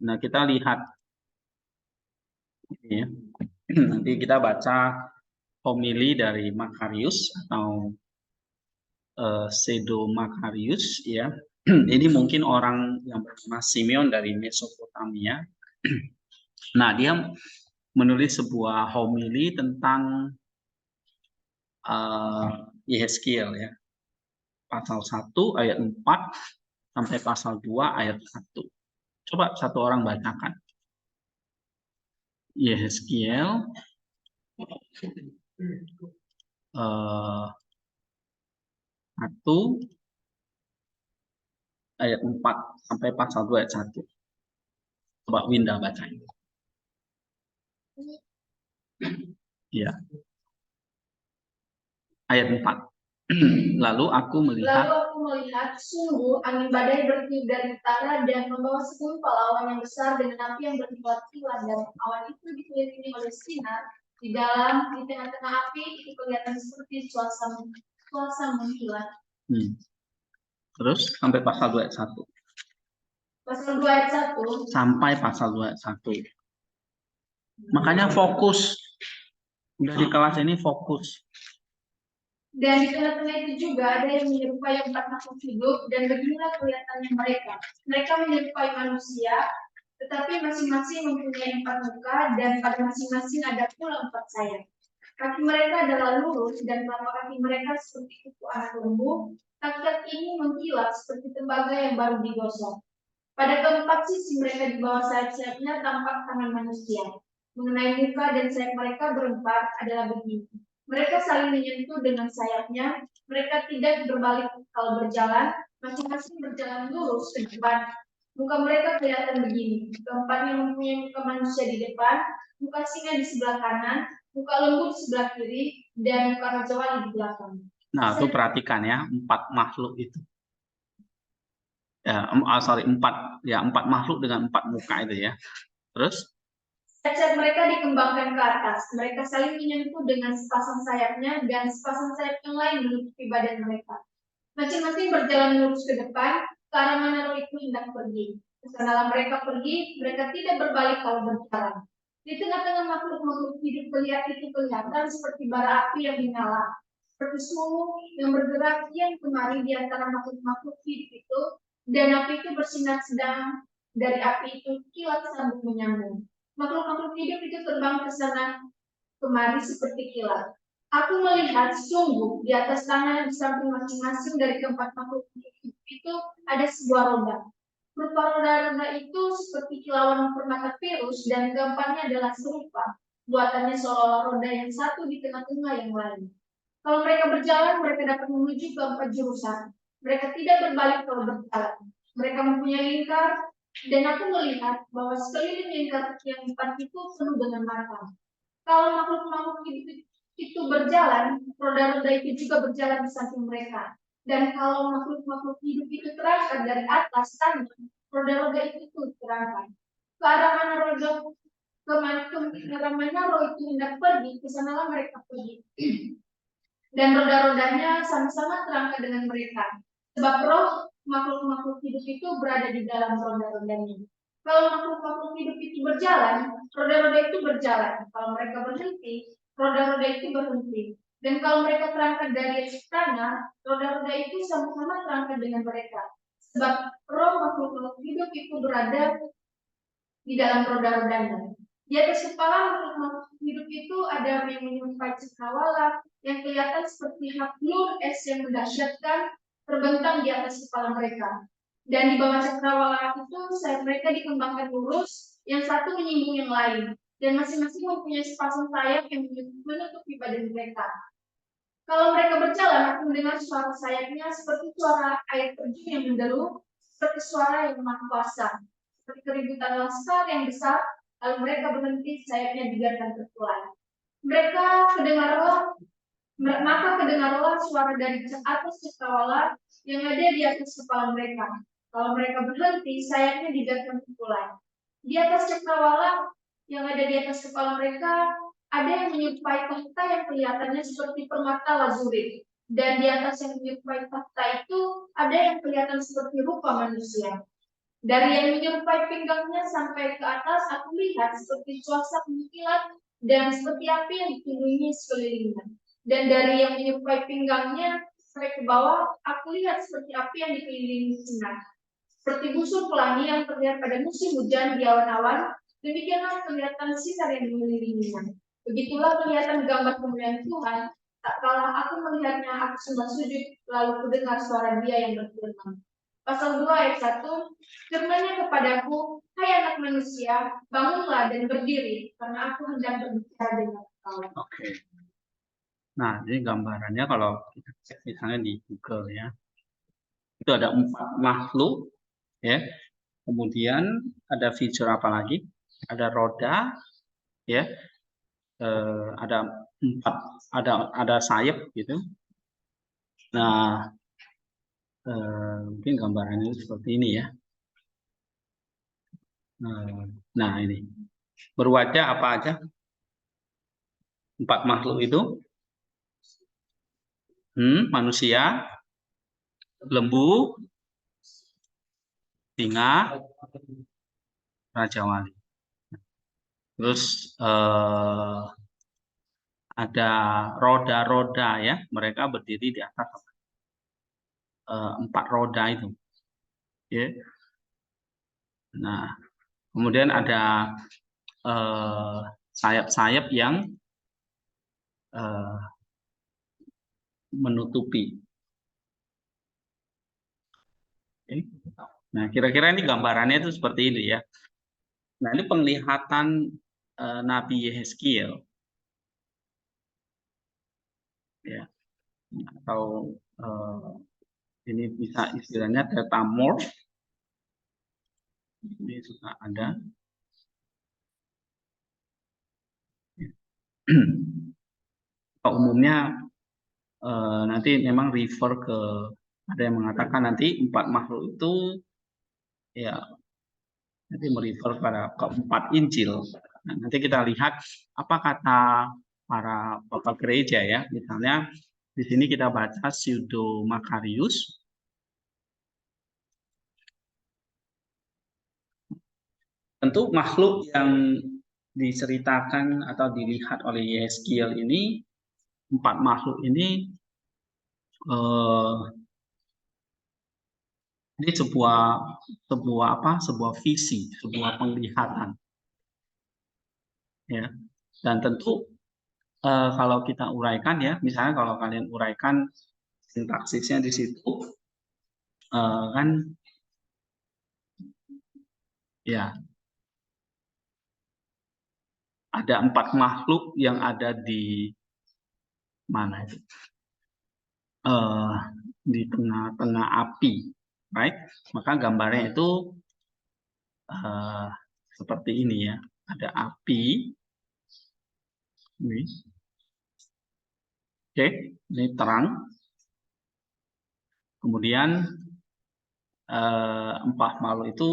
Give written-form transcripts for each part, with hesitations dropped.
Nah, kita lihat ini ya. Nanti kita baca homili dari Makarius atau Pseudo Makarius ya. Ini mungkin orang yang bernama Simeon dari Mesopotamia. Nah, dia menulis sebuah homili tentang Yehezkiel ya. Pasal 1 ayat 4 sampai pasal 2 ayat 1. Coba satu orang bacakan. Yehezkiel 1 ayat 4 sampai pasal 2 ayat 1. Coba Winda bacain. Ya. Ayat 4. Lalu aku melihat sungguh angin badai bertiup dari utara dan membawa segumpal awan yang besar dengan api yang berkilat-kilat, dan awan itu dikelilingi oleh sinar. Di tengah-tengah api itu kelihatan seperti suasana mengkilat. Terus sampai pasal 2 ayat 1. Pasal 2 ayat 1. Sampai pasal 2 ayat 1. Makanya fokus. Udah di kelas ini fokus. Dan di tengah-tengah itu juga ada yang menyerupai 4 makhluk hidup, dan beginilah kelihatannya mereka. Mereka menyerupai manusia, tetapi masing-masing mempunyai 4 muka, dan pada masing-masing ada pula 4 sayap. Kaki mereka adalah lurus, dan telapak kaki mereka seperti kuku anak lembu. Kaki-kaki ini mengkilat seperti tembaga yang baru digosok. Pada keempat sisi mereka di bawah sayap-sayapnya tampak tangan manusia. Mengenai muka dan sayap mereka berempat adalah begini. Mereka saling menyentuh dengan sayapnya. Mereka tidak berbalik kalau berjalan, masing-masing berjalan lurus ke depan. Muka mereka kelihatan begini. Keempatnya mempunyai muka manusia di depan, muka singa di sebelah kanan, muka lembu di sebelah kiri, dan muka raja wali di belakang. Nah, itu perhatikan ya, 4 makhluk itu. Ya, empat makhluk dengan 4 muka itu ya. Terus? Sayap mereka dikembangkan ke atas. Mereka saling menyentuh dengan sepasang sayapnya, dan sepasang sayap yang lain menutupi badan mereka. Masing-masing berjalan lurus ke depan, ke arah mana roh itu hendak pergi. Kesanalah mereka pergi, mereka tidak berbalik kalau berjalan. Di tengah-tengah makhluk-makhluk hidup itu kelihatan seperti bara api yang menyala, seperti sumur yang bergerak kian kemari di antara makhluk-makhluk hidup itu, dan api itu bersinar sedang dari api itu kilat sambung menyambung. Makhluk-makhluk hidup itu terbang ke sana kemari seperti kilat. Aku melihat sungguh di atas tanah di samping masing-masing dari keempat makhluk hidup itu ada sebuah roda. Rupa roda-roda itu seperti kilauan permata virus, dan keempatnya adalah serupa. Buatannya seolah-olah roda yang satu di tengah-tengah yang lain. Kalau mereka berjalan, mereka dapat menuju ke 4 jurusan. Mereka tidak berbalik kalau berjalan. Mereka mempunyai lingkar, dan aku melihat bahwa sekeliling lingkar yang 4 itu penuh dengan mata. Kalau makhluk-makhluk itu berjalan, roda-roda itu juga berjalan di samping mereka. Dan kalau makhluk-makhluk hidup itu terangkat dari atas tanah, roda-roda itu terangkat. Ke arah mana roh itu hendak pergi, ke sanalah mereka pergi. Dan roda-rodanya sama-sama terangkat dengan mereka. Sebab roh makhluk-makhluk hidup itu berada di dalam roda-rodanya. Kalau makhluk-makhluk hidup itu berjalan, roda-roda itu berjalan. Kalau mereka berhenti, roda-roda itu berhenti. Dan kalau mereka terangkat dari tanah, roda-roda itu sama-sama terangkat dengan mereka. Sebab roh makhluk-makhluk hidup itu berada di dalam roda-rodanya. Di atas kepala makhluk hidup itu ada yang menyerupai cakrawala yang kelihatan seperti hablur es yang mendahsyatkan terbentang di atas kepala mereka. Dan di bawah cakrawala itu sayap mereka dikembangkan lurus, yang satu menyinggung yang lain, dan masing-masing mempunyai sepasang sayap yang menutupi badan mereka. Kalau mereka berjalan, aku mendengar suara sayapnya seperti suara air terjun yang menderu, seperti suara yang maha kuasa, seperti keributan laskar yang besar. Lalu mereka berhenti, sayapnya dibiarkan terkulai. Maka kedengarlah suara dari atas cakrawala yang ada di atas kepala mereka. Kalau mereka berhenti, sayapnya dibiarkan terkulai. Di atas cakrawala yang ada di atas kepala mereka ada yang menyerupai tahta yang kelihatannya seperti permata lazurit. Dan di atas yang menyerupai tahta itu ada yang kelihatan seperti rupa manusia. Dari yang menyerupai pinggangnya sampai ke atas, aku lihat seperti cuaca pengkilat dan seperti api yang dikelilingi sekelilingnya. Dan dari yang menyerupai pinggangnya sampai ke bawah, aku lihat seperti api yang dikelilingi sinar. Seperti busur pelangi yang terlihat pada musim hujan di awan-awan, demikianlah kelihatan sinar yang mengelilinginya. Begitulah kelihatan gambar kemuliaan Tuhan. Tak kalah aku melihatnya, aku sembah sujud, lalu kudengar suara Dia yang berfirman. Pasal 2 ayat 1, firman-Nya kepadaku, hai anak manusia, bangunlah dan berdiri, karena aku hendak berbicara dengan engkau. Oke. Nah, ini gambarannya kalau kita cek misalnya di Google ya, itu ada 4 makhluk ya. Kemudian ada fitur apa lagi? Ada roda ya. Ada 4, ada sayap gitu. Nah, mungkin gambarannya seperti ini ya. Nah, ini berwajah apa aja? 4 makhluk itu manusia, lembu, singa, raja wali. Terus ada roda-roda ya, mereka berdiri di atas 4 roda itu. Ya. Nah, kemudian ada sayap-sayap yang menutupi. Oke. Nah, kira-kira ini gambarannya itu seperti ini ya. Nah, ini penglihatan Nabi Yehezkiel. Ya. Atau ini bisa istilahnya tetamorf. Ini suka ada. Umumnya nanti memang refer ke, ada yang mengatakan nanti 4 makhluk itu ya nanti merefer pada keempat Injil. Nah, nanti kita lihat apa kata para bapak gereja ya. Misalnya di sini kita baca Pseudo Makarius. Tentu makhluk yang diceritakan atau dilihat oleh Yeskiel ini, 4 makhluk ini sebuah visi, sebuah penglihatan. Ya. Dan tentu kalau kita uraikan ya, misalnya kalau kalian uraikan sintaksisnya di situ kan ya ada 4 makhluk yang ada di mana itu? Di tengah-tengah api, baik. Maka gambarnya itu seperti ini ya. Ada api. Ini. Oke, ini terang. Kemudian 4 makhluk itu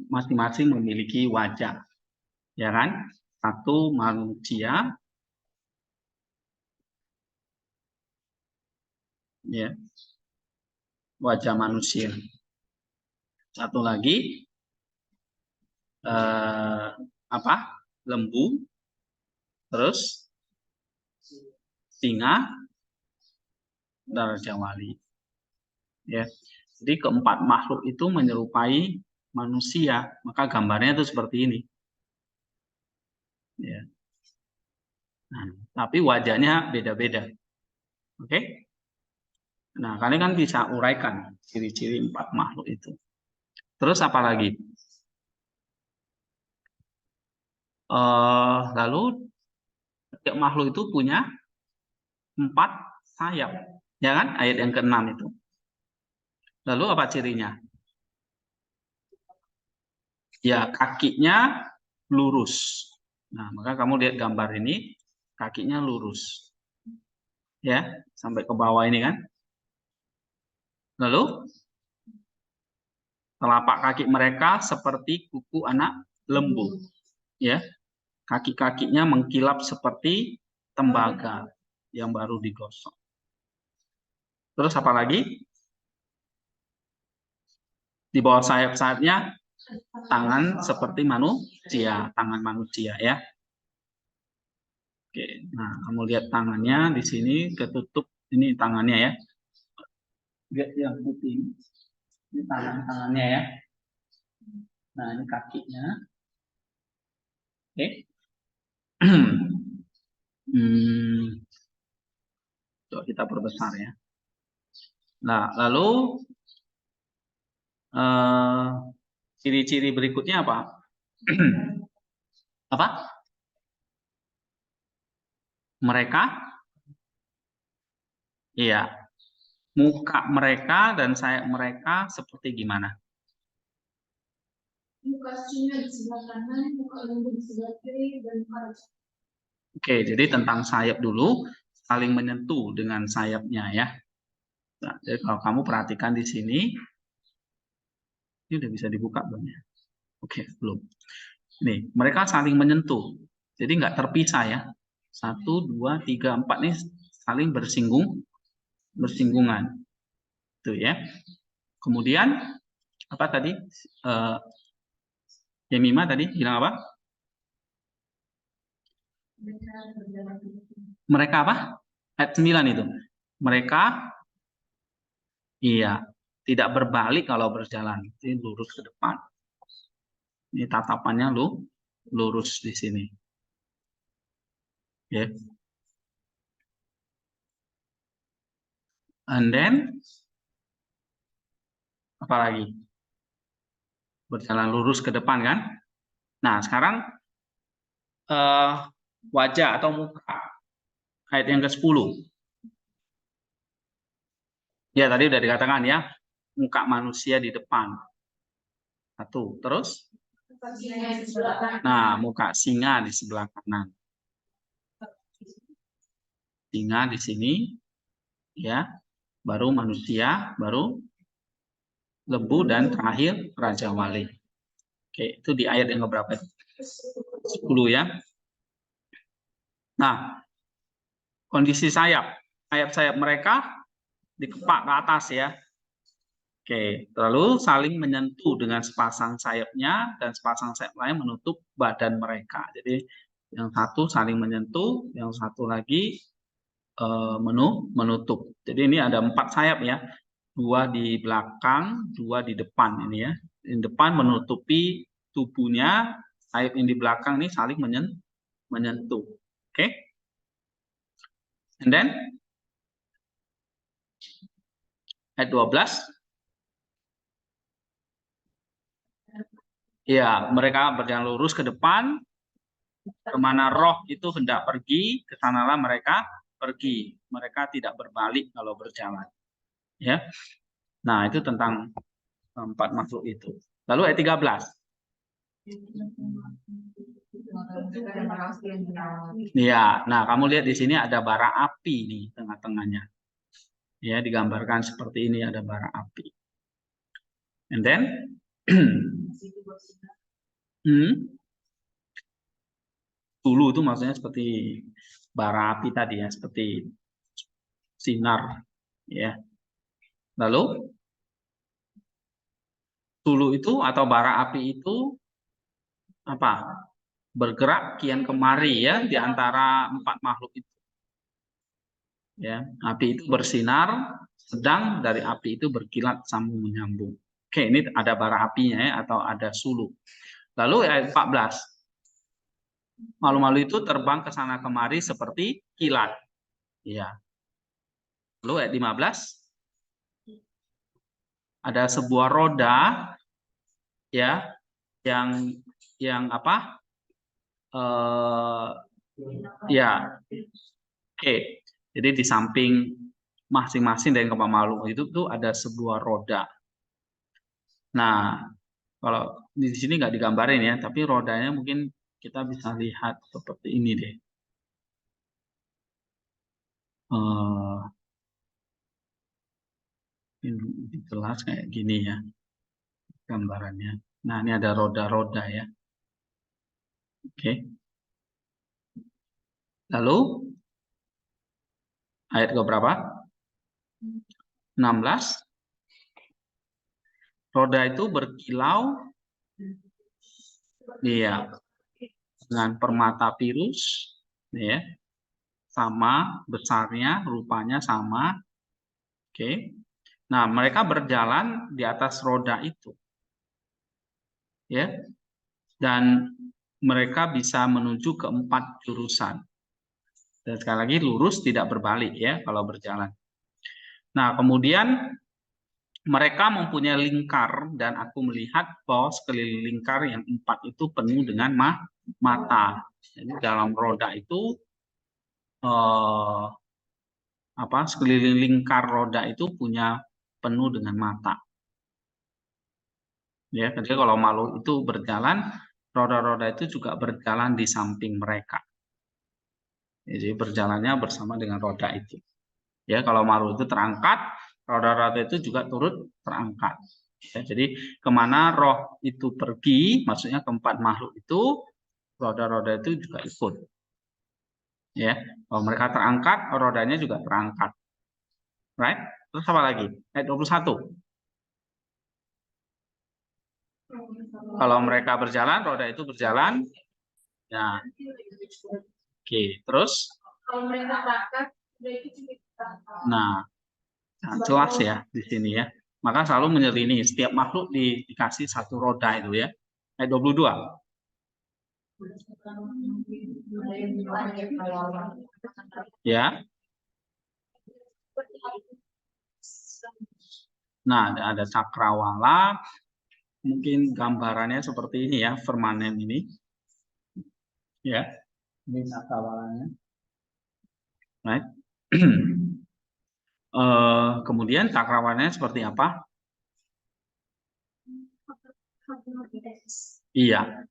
masing-masing memiliki wajah, ya kan? Satu manusia, ya, wajah manusia. Satu lagi lembu, terus singa, dan raja wali. Ya, jadi keempat makhluk itu menyerupai manusia, maka gambarnya itu seperti ini. Ya. Nah, tapi wajahnya beda-beda. Oke? Nah, kalian kan bisa uraikan ciri-ciri 4 makhluk itu. Terus apa lagi? Lalu setiap makhluk itu punya 4 sayap, ya kan? Ayat yang ke-6 itu. Lalu apa cirinya? Ya, kakinya lurus. Nah, maka kamu lihat gambar ini, kakinya lurus. Ya, sampai ke bawah ini kan. Lalu telapak kaki mereka seperti kuku anak lembu. Ya. Kaki-kakinya mengkilap seperti tembaga yang baru digosok. Terus apa lagi? Di bawah sayap-sayapnya tangan seperti manusia, tangan manusia ya. Oke, nah kamu lihat tangannya di sini ketutup, ini tangannya ya. Lihat yang putih, ini tangannya ya. Nah ini kakinya. Oke. Coba kita perbesar ya. Nah lalu ciri-ciri berikutnya apa? Apa? Mereka? Iya. Muka mereka dan sayap mereka seperti gimana? Muka singa di sebelah kanan, muka lembu di sebelah kiri, dan muka. Oke, jadi tentang sayap dulu, saling menyentuh dengan sayapnya ya. Nah, jadi kalau kamu perhatikan di sini, ini udah bisa dibuka belum ya? Oke, belum. Nih, mereka saling menyentuh, jadi nggak terpisah ya. 1, 2, 3, 4 nih saling bersinggungan, tuh ya. Kemudian apa tadi? Yemima tadi bilang apa? Mereka apa? Ayat 9 itu. Mereka iya, tidak berbalik kalau berjalan, jadi lurus ke depan. Ini tatapannya lurus di sini. Ya. And then apa lagi? Berjalan lurus ke depan kan? Nah, sekarang wajah atau muka. Ayat yang ke-10. Ya, tadi udah dikatakan ya, muka manusia di depan. Satu, terus? Nah, muka singa di sebelah kanan. Singa di sini, ya, baru manusia, baru lembu, dan terakhir Raja Wali. Oke, itu di ayat yang berapa? 10 ya. Nah, kondisi sayap mereka dikepak ke atas ya. Oke, lalu saling menyentuh dengan sepasang sayapnya dan sepasang sayap lain menutup badan mereka. Jadi yang satu saling menyentuh, yang satu lagi menutup. Jadi ini ada 4 sayap ya, 2 di belakang, 2 di depan ini ya. Di depan menutupi tubuhnya, sayap yang di belakang ini saling menyentuh. Oke, and then ayat 12. Ya, mereka berjalan lurus ke depan, kemana roh itu hendak pergi, ke sanalah mereka pergi. Mereka tidak berbalik kalau berjalan. Ya, nah itu tentang 4 makhluk itu. Lalu ayat 13. Ya, nah kamu lihat di sini ada bara api nih tengah-tengahnya. Ya, digambarkan seperti ini, ada bara api. And then Tulu itu maksudnya seperti bara api tadi ya, seperti sinar ya. Lalu tulu itu atau bara api itu apa? Bergerak kian kemari ya di antara 4 makhluk itu. Ya, api itu bersinar, sedang dari api itu berkilat sambung menyambung. Oke, ini ada bara apinya ya, atau ada sulu. Lalu ayat 14. Malu-malu itu terbang ke sana kemari seperti kilat. Ya. Lalu ayat 15. Ada sebuah roda ya yang apa? Ya. Oke. Jadi di samping masing-masing dari keempat makhluk itu tuh ada sebuah roda. Nah, kalau di sini nggak digambarin ya, tapi rodanya mungkin kita bisa lihat seperti ini deh. Ini jelas kayak gini ya gambarannya. Nah, ini ada roda-roda ya. Oke. Lalu ayat ke berapa? 16. roda itu berkilau, iya, dengan permata virus, ya, sama besarnya, rupanya sama. Oke. Nah, mereka berjalan di atas roda itu, ya, dan mereka bisa menuju ke 4 jurusan. Dan sekali lagi lurus, tidak berbalik ya kalau berjalan. Nah, kemudian mereka mempunyai lingkar, dan aku melihat bahwa sekeliling lingkar yang 4 itu penuh dengan mata. Jadi dalam roda itu sekeliling lingkar roda itu punya penuh dengan mata. Ya, jadi kalau makhluk itu berjalan, roda-roda itu juga berjalan di samping mereka. Jadi berjalannya bersama dengan roda itu. Ya, kalau makhluk itu terangkat, roda-roda itu juga turut terangkat. Ya, jadi kemana roh itu pergi, maksudnya keempat makhluk itu, roda-roda itu juga ikut. Ya, kalau mereka terangkat, rodanya juga terangkat. Right? Terus apa lagi? Ayat 21. Kalau mereka berjalan, roda itu berjalan. Ya. Oke, terus? Kalau mereka terangkat, roda itu juga terangkat. Nah, jelas ya di sini ya. Maka selalu menyelingi setiap makhluk dikasih satu roda itu ya. Ayat 22. Ya. Nah, ada cakrawala. Mungkin gambarannya seperti ini ya, permanen ini. Ya. Ini cakrawalanya. Right. Kemudian cakrawalanya seperti apa? Iya.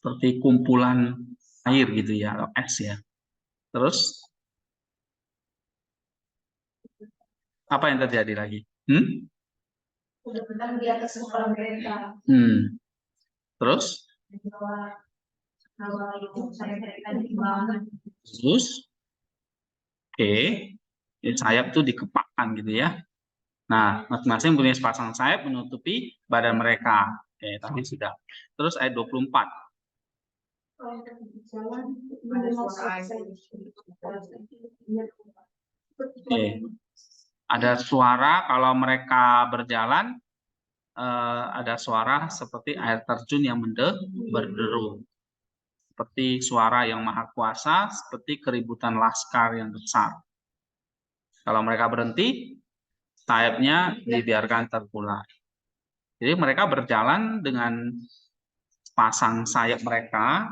Seperti kumpulan air gitu ya, es ya. Terus apa yang terjadi lagi? Di atas kepala mereka. Terus? Terus? Oke. Sayap itu dikepakkan gitu ya. Nah, masing-masing punya sepasang sayap menutupi badan mereka. Oke, tadi sudah. Terus ayat 24. Oke. Ada suara kalau mereka berjalan, ada suara seperti air terjun yang berderu. Seperti suara yang maha kuasa, seperti keributan laskar yang besar. Kalau mereka berhenti, sayapnya dibiarkan terkulai. Jadi mereka berjalan dengan sepasang sayap mereka,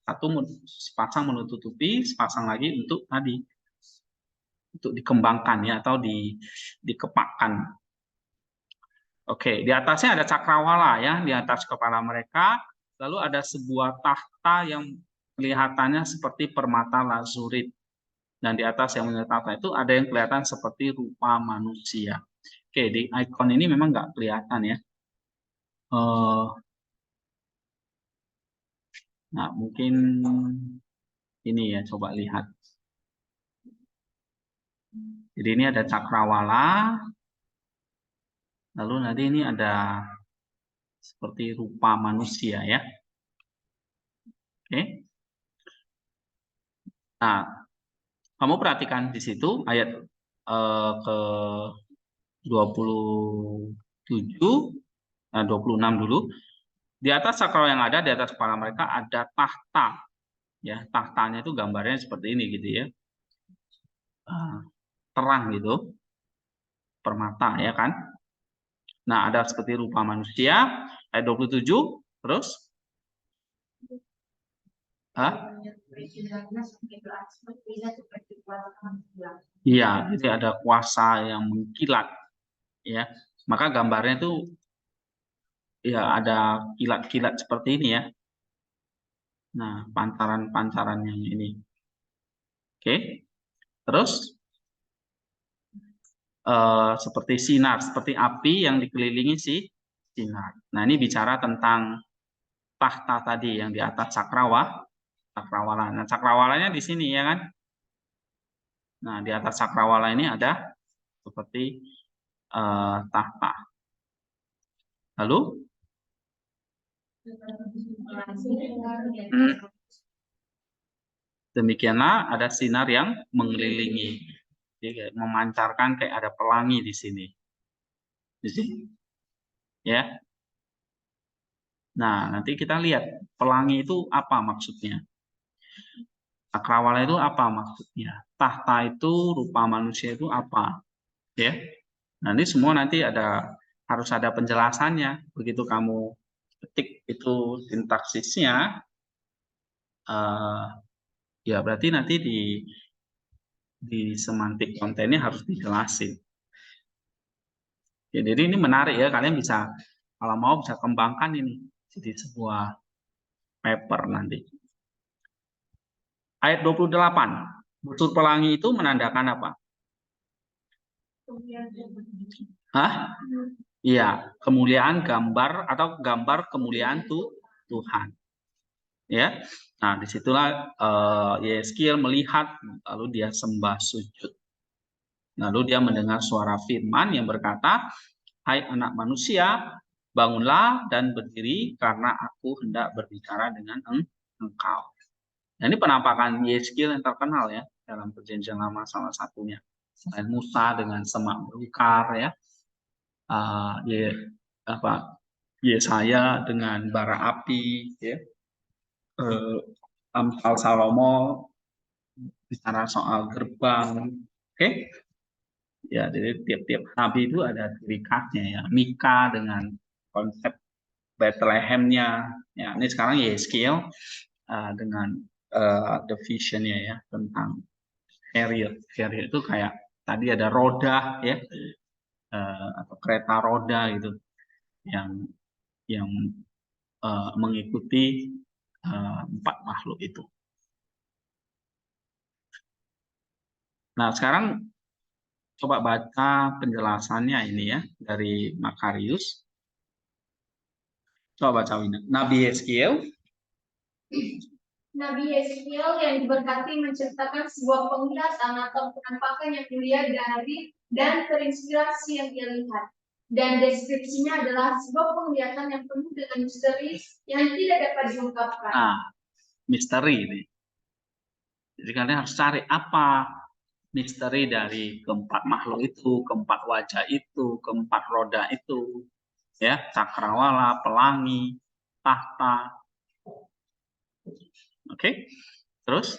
satu sepasang menutupi, sepasang lagi untuk tadi, untuk dikembangkan ya, atau dikepakkan. Oke, di atasnya ada cakrawala ya, di atas kepala mereka. Lalu ada sebuah tahta yang kelihatannya seperti permata lazurit. Dan di atas yang tahta itu ada yang kelihatan seperti rupa manusia. Oke, di ikon ini memang nggak kelihatan ya. Nah, mungkin ini ya, coba lihat. Jadi ini ada cakrawala. Lalu nanti ini ada seperti rupa manusia ya. Oke. Nah, kamu perhatikan di situ ayat ke 27, 26 dulu. Di atas cakrawala yang ada, di atas kepala mereka ada tahta. Ya, tahtanya itu gambarnya seperti ini gitu ya. Terang gitu. Permata ya kan. Nah, ada seperti rupa manusia, ayat 27, terus? Iya, jadi ada kuasa yang mengkilat. Ya, maka gambarnya itu ya ada kilat-kilat seperti ini ya. Nah, pancaran-pancaran yang ini. Oke, terus seperti sinar, seperti api yang dikelilingi sinar. Nah, ini bicara tentang tahta tadi yang di atas cakrawala. Nah, cakrawalanya di sini ya kan. Nah, di atas cakrawala ini ada seperti tahta. Lalu demikianlah ada sinar yang mengelilingi, jadi kayak memancarkan kayak ada pelangi di sini, ya. Nah, nanti kita lihat pelangi itu apa maksudnya, cakrawala itu apa maksudnya, tahta itu rupa manusia itu apa, ya. Nanti semua nanti harus ada penjelasannya. Begitu kamu ketik itu sintaksisnya, ya berarti nanti di semantik kontennya harus dijelasin. Ya, jadi ini menarik ya, kalian bisa kalau mau bisa kembangkan ini jadi sebuah paper nanti. Ayat 28, butir pelangi itu menandakan apa? Hah? Iya, kemuliaan gambar atau gambar kemuliaan Tuhan. Ya, nah disitulah Yeskiel melihat, lalu dia sembah sujud. Lalu dia mendengar suara firman yang berkata, "Hai anak manusia, bangunlah dan berdiri karena aku hendak berbicara dengan engkau." Nah, ini penampakan Yeskiel yang terkenal ya dalam Perjanjian Lama salah satunya. Selain Musa dengan semak belukar ya, Yesaya dengan bara api, ya, Amsal Salomo bicara soal gerbang, oke? Ya, jadi tiap-tiap nabi itu ada ciri khasnya ya. Mika dengan konsep Bethlehemnya, ya. Ini sekarang Yeskiel dengan the visionnya ya tentang chariot. Chariot itu kayak tadi ada roda ya, atau kereta roda gitu yang mengikuti 4 makhluk itu. Nah, sekarang coba baca penjelasannya ini ya dari Makarius. Coba baca ini. Nabi Yeskiel. Nabi Yeskiel yang diberkati menceritakan sebuah penglihatan atau penampakan yang mulia dari dan terinspirasi yang ia lihat. Dan deskripsinya adalah sebuah penglihatan yang penuh dengan misteri yang tidak dapat diungkapkan. Nah, misteri ini. Jadi kalian harus cari apa misteri dari keempat makhluk itu, keempat wajah itu, keempat roda itu, ya, cakrawala, pelangi, tahta. Oke, terus?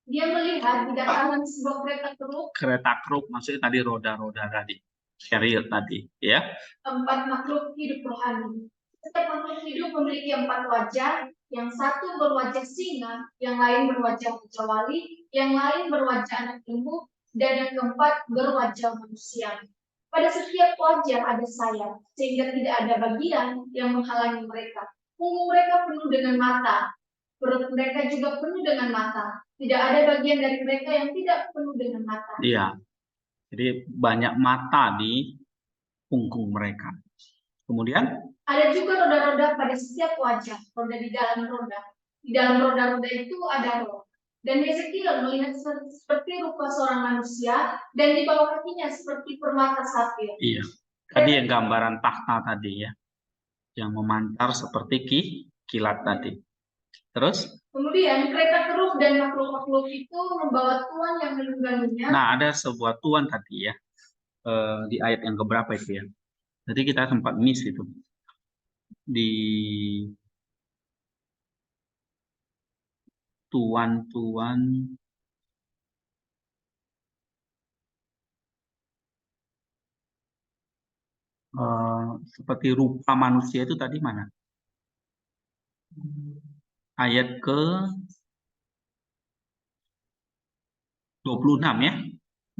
Dia melihat di dalam sebuah kereta keruk. Kereta keruk maksudnya tadi roda-roda tadi, chariot tadi, ya. 4 makhluk hidup rohani. Setiap makhluk hidup memiliki 4 wajah. Yang satu berwajah singa, yang lain berwajah kecuali, yang lain berwajah anak lembu, dan yang keempat berwajah manusia. Pada setiap wajah ada sayap, sehingga tidak ada bagian yang menghalangi mereka. Punggung mereka penuh dengan mata, perut mereka juga penuh dengan mata. Tidak ada bagian dari mereka yang tidak penuh dengan mata. Iya, jadi banyak mata di punggung mereka. Kemudian ada juga roda-roda pada setiap wajah, roda di dalam roda. Di dalam roda-roda itu ada roh. Dan Yeskiel melihat seperti rupa seorang manusia, dan di bawah kakinya seperti permata safir. Iya, tadi yang gambaran tahta tadi ya, yang memancar seperti kilat tadi. Terus? Kemudian kereta keruk dan makhluk-makhluk itu membawa tuan yang menungganginya. Nah, ada sebuah tuan tadi ya, di ayat yang keberapa itu ya. Jadi kita sempat miss itu. Di tuan-tuan seperti rupa manusia itu tadi mana? Ayat ke 26 ya.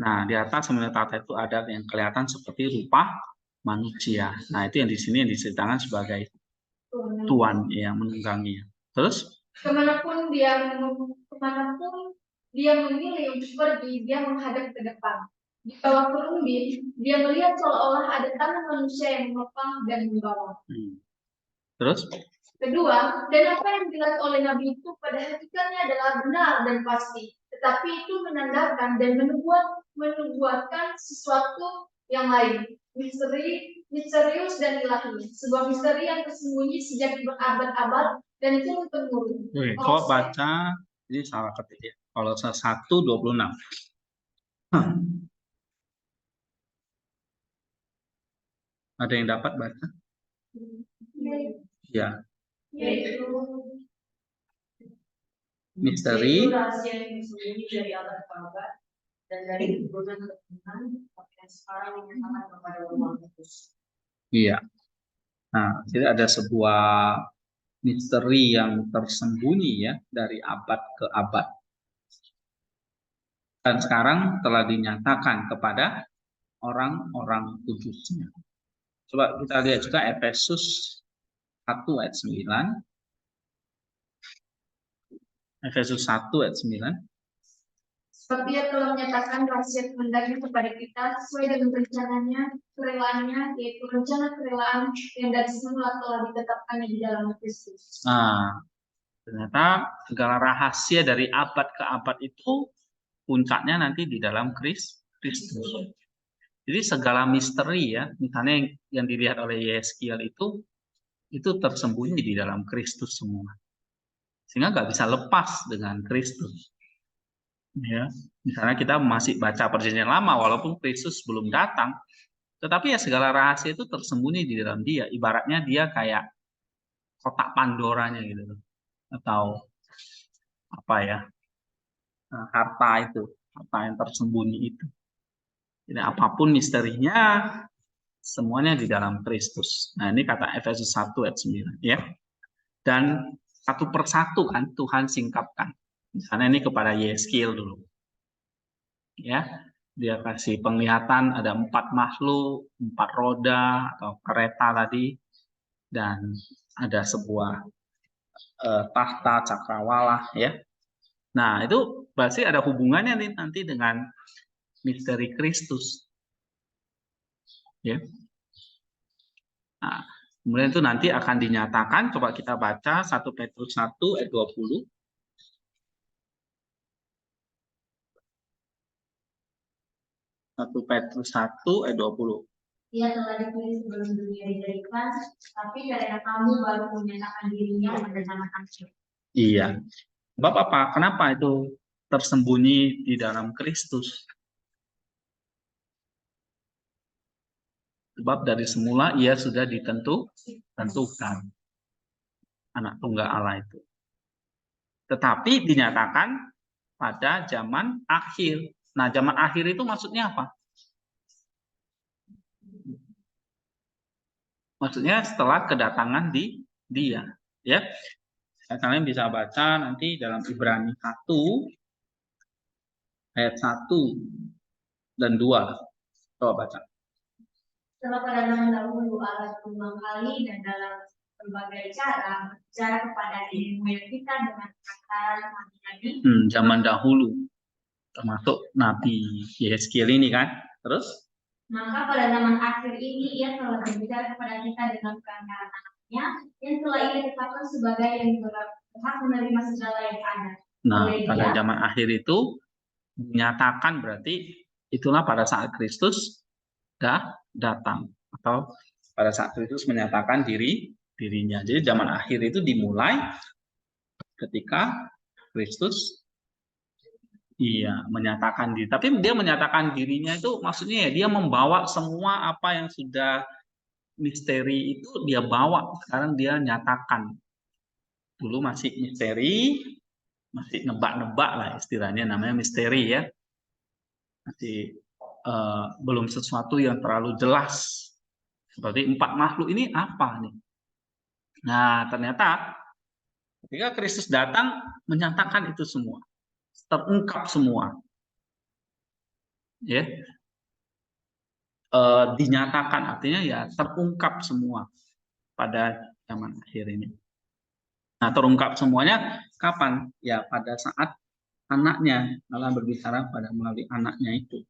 Nah, di atas sebenarnya tata itu ada yang kelihatan seperti rupa manusia. Nah, itu yang di sini yang diceritakan sebagai tuan yang menungganginya. Terus? Kemanapun dia memilih untuk pergi, dia menghadap ke depan. Di bawah kerumbin, dia melihat seolah-olah ada tangan manusia yang menopang dan membawa. Terus? Kedua, dan apa yang dilihat oleh Nabi itu pada hakikatnya adalah benar dan pasti. tetapi itu menandakan dan menubuatkan sesuatu yang lain, misterius dan ilahi, sebuah misteri yang tersembunyi sejak berabad-abad dan turun temurun. Kalau baca ini salah ketik ya. Kalau 1:26. Ada yang dapat baca? Ya. Misteri rahasia yang tersembunyi dari abad-abad dan dari keturunan keturunan yang sekarang dinyatakan kepada umat Kristus. Iya. Nah, jadi ada sebuah misteri yang tersembunyi ya dari abad ke abad. Dan sekarang telah dinyatakan kepada orang-orang kudusnya. Coba kita lihat juga Efesus 1:9. Efesus 1:9. Seperti ia telah menyatakan rahasia kehendaknya kepada kita sesuai dengan rencananya, kerelaannya, yaitu rencana kerelaan yang dari semula telah ditetapkannya di dalam Kristus. Nah, ternyata segala rahasia dari abad ke abad itu puncaknya nanti di dalam Kristus. Jadi segala misteri ya, misalnya yang dilihat oleh Yeskiel itu tersembunyi di dalam Kristus semua. Sehingga nggak bisa lepas dengan Kristus. Ya, misalnya kita masih baca Perjanjian Lama walaupun Kristus belum datang, tetapi ya segala rahasia itu tersembunyi di dalam Dia. Ibaratnya Dia kayak kotak Pandoranya gitu, atau apa ya, harta yang tersembunyi itu. Jadi apapun misterinya, semuanya di dalam Kristus. Nah ini kata Efesus 1:9 ya. Dan satu persatu kan Tuhan singkapkan. Misalnya ini kepada Yeskiel dulu. Ya, dia kasih penglihatan ada 4 makhluk, 4 roda atau kereta tadi, dan ada sebuah tahta cakrawala ya. Nah itu berarti ada hubungannya nih nanti dengan misteri Kristus. Ya. Nah, kemudian itu nanti akan dinyatakan, coba kita baca 1 Petrus 1:20. 1 Petrus 1:20. Ia telah dipilih sebelum dunia dijadikan, tapi karena kamu baru menyatakan dirinya pada zaman akhir. Iya. Sebab apa? Kenapa itu tersembunyi di dalam Kristus? Sebab dari semula ia sudah ditentukan anak tunggal Allah itu. Tetapi dinyatakan pada zaman akhir. Nah, zaman akhir itu maksudnya apa? Maksudnya setelah kedatangan Dia, ya. Kalian bisa baca nanti dalam Ibrani 1 ayat 1 dan 2. Coba baca. Setelah pada zaman dahulu Allah berulang kali dan dalam berbagai cara berbicara kepada nenek moyang kita dengan kata nabi-nabi. Zaman dahulu, termasuk Nabi Yeskiel ini kan. Terus? Maka pada zaman akhir ini ia telah berbicara kepada kita dengan perkataan anaknya yang telah ia tetapkan sebagai yang berhak menerima segala yang ada. Nah, pada zaman akhir itu dinyatakan berarti itulah pada saat Kristus datang, atau pada saat Kristus menyatakan dirinya. Jadi zaman akhir itu dimulai ketika Kristus menyatakan diri. Tapi dia menyatakan dirinya itu maksudnya ya dia membawa semua apa yang sudah misteri itu dia bawa. Sekarang dia nyatakan. Dulu masih misteri, masih nebak-nebak lah istilahnya, namanya misteri ya. Masih belum sesuatu yang terlalu jelas. Seperti 4 makhluk ini apa nih? Nah, ternyata ketika Kristus datang menyatakan itu semua. Terungkap semua. Ya. Dinyatakan artinya ya terungkap semua pada zaman akhir ini. Nah, terungkap semuanya kapan? Ya pada saat anaknya, Allah berbicara pada melalui anaknya itu.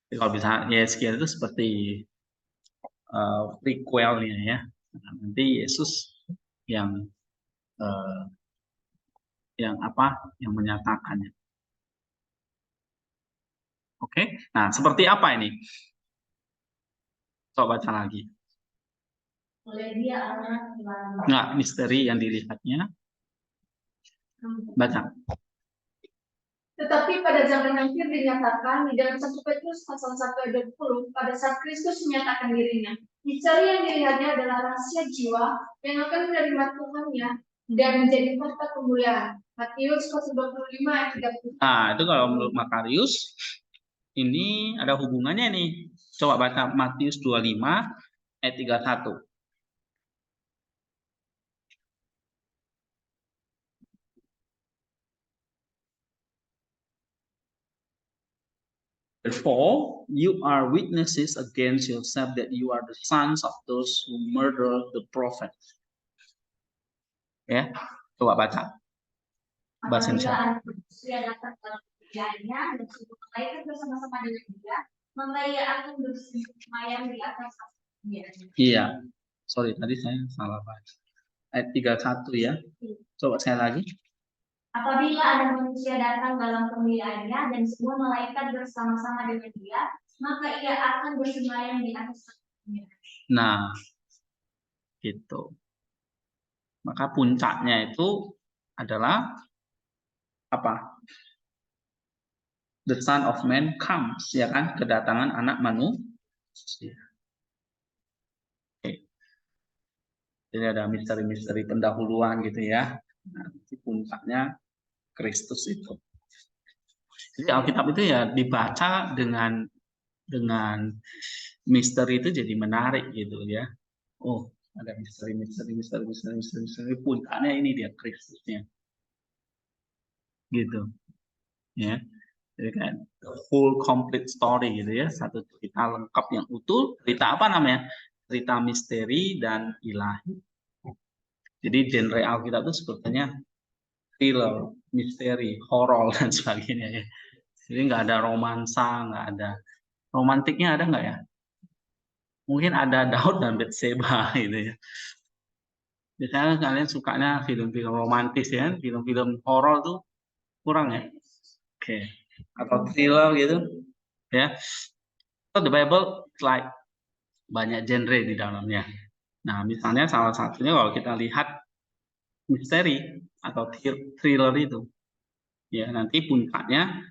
Jadi, kalau bisa Yeskiel itu seperti prequelnya ya. Nah, nanti Yesus yang yang menyatakannya. Oke, nah seperti apa ini? Coba baca lagi. Oleh dia Allah Nggak, misteri yang dilihatnya. Baca. Tetapi pada zaman akhir dinyatakan di dalam 1 Petrus pasal 1 ayat 20 pada saat Kristus menyatakan dirinya. Misteri yang dilihatnya adalah rahasia jiwa yang akan menerima Tuhannya dan menjadi tahta kemuliaan. Matius pasal 25 ayat 30. Nah, itu kalau menurut Makarius, ini ada hubungannya nih. Coba baca Matius 25 ayat 31. Therefore, you are witnesses against yourself that you are the sons of those who murder the prophet. Ya, coba baca. Bahasa Indonesia. Apabila manusia datang dalam kerjaannya dan suku malaikat bersama-sama dengan dia, maka ia akan bersemayam di atas dunia. Iya, sorry tadi saya salah baca. Ayat 31 ya. Coba saya lagi. Apabila ada manusia datang dalam kemuliaannya dan semua malaikat bersama-sama dengan dia, maka ia akan bersemayam di atas dunia. Nah, gitu. Maka puncaknya itu adalah apa? The Son of Man comes, ya kan? Kedatangan anak manusia. Oke. Jadi ada misteri-misteri pendahuluan gitu ya. Nah, puncaknya Kristus itu. Jadi Alkitab itu ya dibaca dengan misteri itu jadi menarik gitu ya. Oh, ada misteri puncaknya ini dia Kristusnya. Gitu. Ya. Jadi kan the whole complete story gitu ya, satu cerita lengkap yang utuh. Cerita apa namanya? Cerita misteri dan ilahi. Jadi genre Alkitab itu sebetulnya thriller, misteri, horor dan sebagainya ya. Jadi nggak ada romansa, nggak ada romantiknya, ada nggak ya? Mungkin ada Daud dan Bathsheba gitu ya. Biasanya kalian sukanya film-film romantis ya, film-film horor tuh kurang ya. Oke. Atau thriller gitu ya. So the Bible like banyak genre di dalamnya. Nah, misalnya salah satunya kalau kita lihat misteri atau thriller itu, ya nanti puncaknya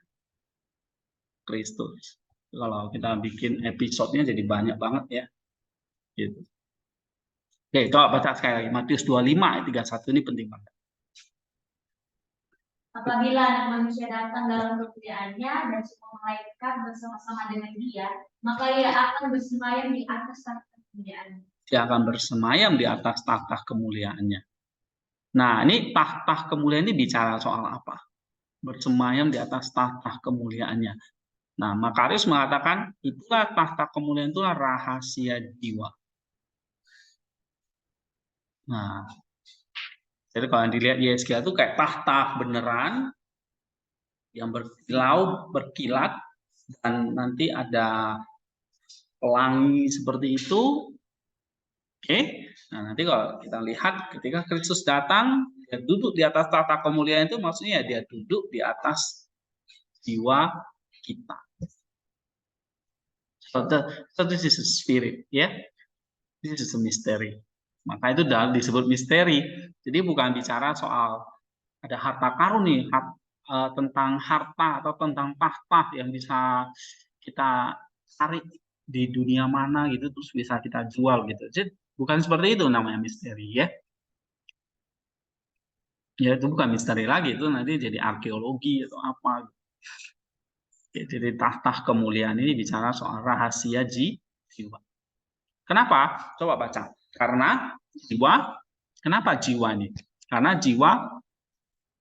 Kristus. Kalau kita bikin episodenya jadi banyak banget ya. Gitu. Oke, coba baca sekali lagi. Matius 25 ayat 31 ini penting banget. Apabila anak manusia datang dalam kemuliaannya dan semua malaikat bersama-sama dengan dia, maka ia akan bersemayam di atas tahta kemuliaan. Dia akan bersemayam di atas tahta kemuliaannya. Nah, ini tahta kemuliaan ini bicara soal apa? Bersemayam di atas tahta kemuliaannya. Nah, Makarius mengatakan itulah tahta kemuliaan, itulah rahasia jiwa. Nah, jadi kalau dilihat YSG itu kayak tahta beneran yang berkilau, berkilat, dan nanti ada pelangi seperti itu. Oke, nah nanti kalau kita lihat ketika Kristus datang, dia duduk di atas tahta kemuliaan itu maksudnya dia duduk di atas jiwa kita. So this is a spirit, ya. Yeah? This is a mystery. Maka itu disebut misteri. Jadi bukan bicara soal ada harta karun nih, tentang harta atau tentang tahta yang bisa kita cari di dunia mana gitu terus bisa kita jual gitu. Jadi bukan seperti itu namanya misteri ya. Ya itu bukan misteri lagi, itu nanti jadi arkeologi atau apa. Jadi tahta kemuliaan ini bicara soal rahasia jiwa. Kenapa? Coba baca. Karena jiwa, kenapa jiwa ini? Karena jiwa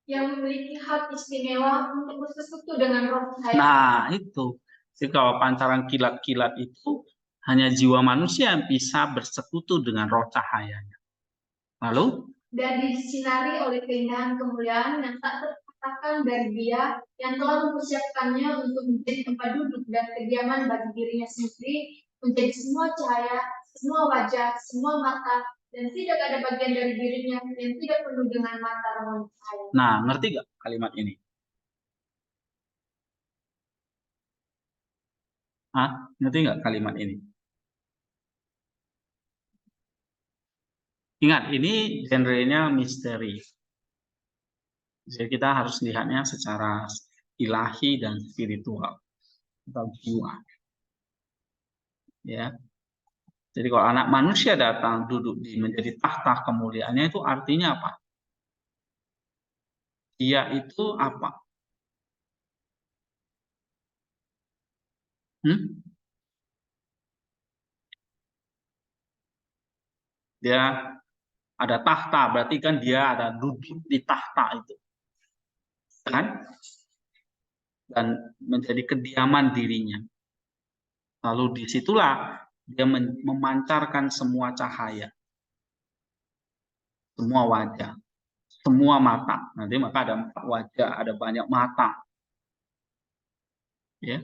yang memiliki hak istimewa untuk bersekutu dengan roh cahaya. Nah, itu. Jadi kalau pancaran kilat-kilat itu hanya jiwa manusia yang bisa bersekutu dengan roh cahayanya. Lalu? Dan disinari oleh keindahan kemuliaan yang tak terkatakan dari Dia yang telah mempersiapkannya untuk menjadi tempat duduk dan kediaman bagi dirinya sendiri, menjadi semua cahaya, semua wajah, semua mata, dan tidak ada bagian dari dirinya yang tidak penuh dengan mata rohani saya. Nah, ngerti gak kalimat ini? Ngerti nggak kalimat ini? Ingat, ini genrenya misteri. Jadi kita harus lihatnya secara ilahi dan spiritual atau jiwa. Ya. Jadi kalau anak manusia datang duduk menjadi tahta kemuliaannya, itu artinya apa? Dia itu apa? Dia ada tahta, berarti kan dia ada duduk di tahta itu, kan? Dan menjadi kediaman dirinya. Lalu disitulah dia memancarkan semua cahaya, semua wajah, semua mata. Nanti maka ada 4 wajah, ada banyak mata. Ya,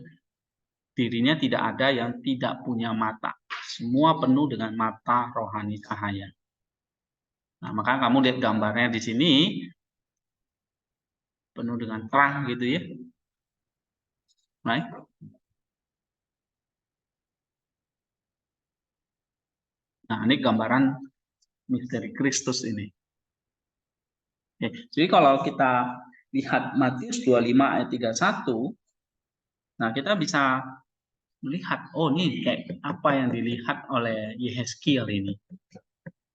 dirinya tidak ada yang tidak punya mata. Semua penuh dengan mata rohani cahaya. Nah, maka kamu lihat gambarnya di sini penuh dengan terang gitu ya. Baik. Nah, ini gambaran misteri Kristus ini. Oke. Jadi kalau kita lihat Matius 25 ayat 31, nah kita bisa melihat, oh ini kayak apa yang dilihat oleh Yehezkiel ini.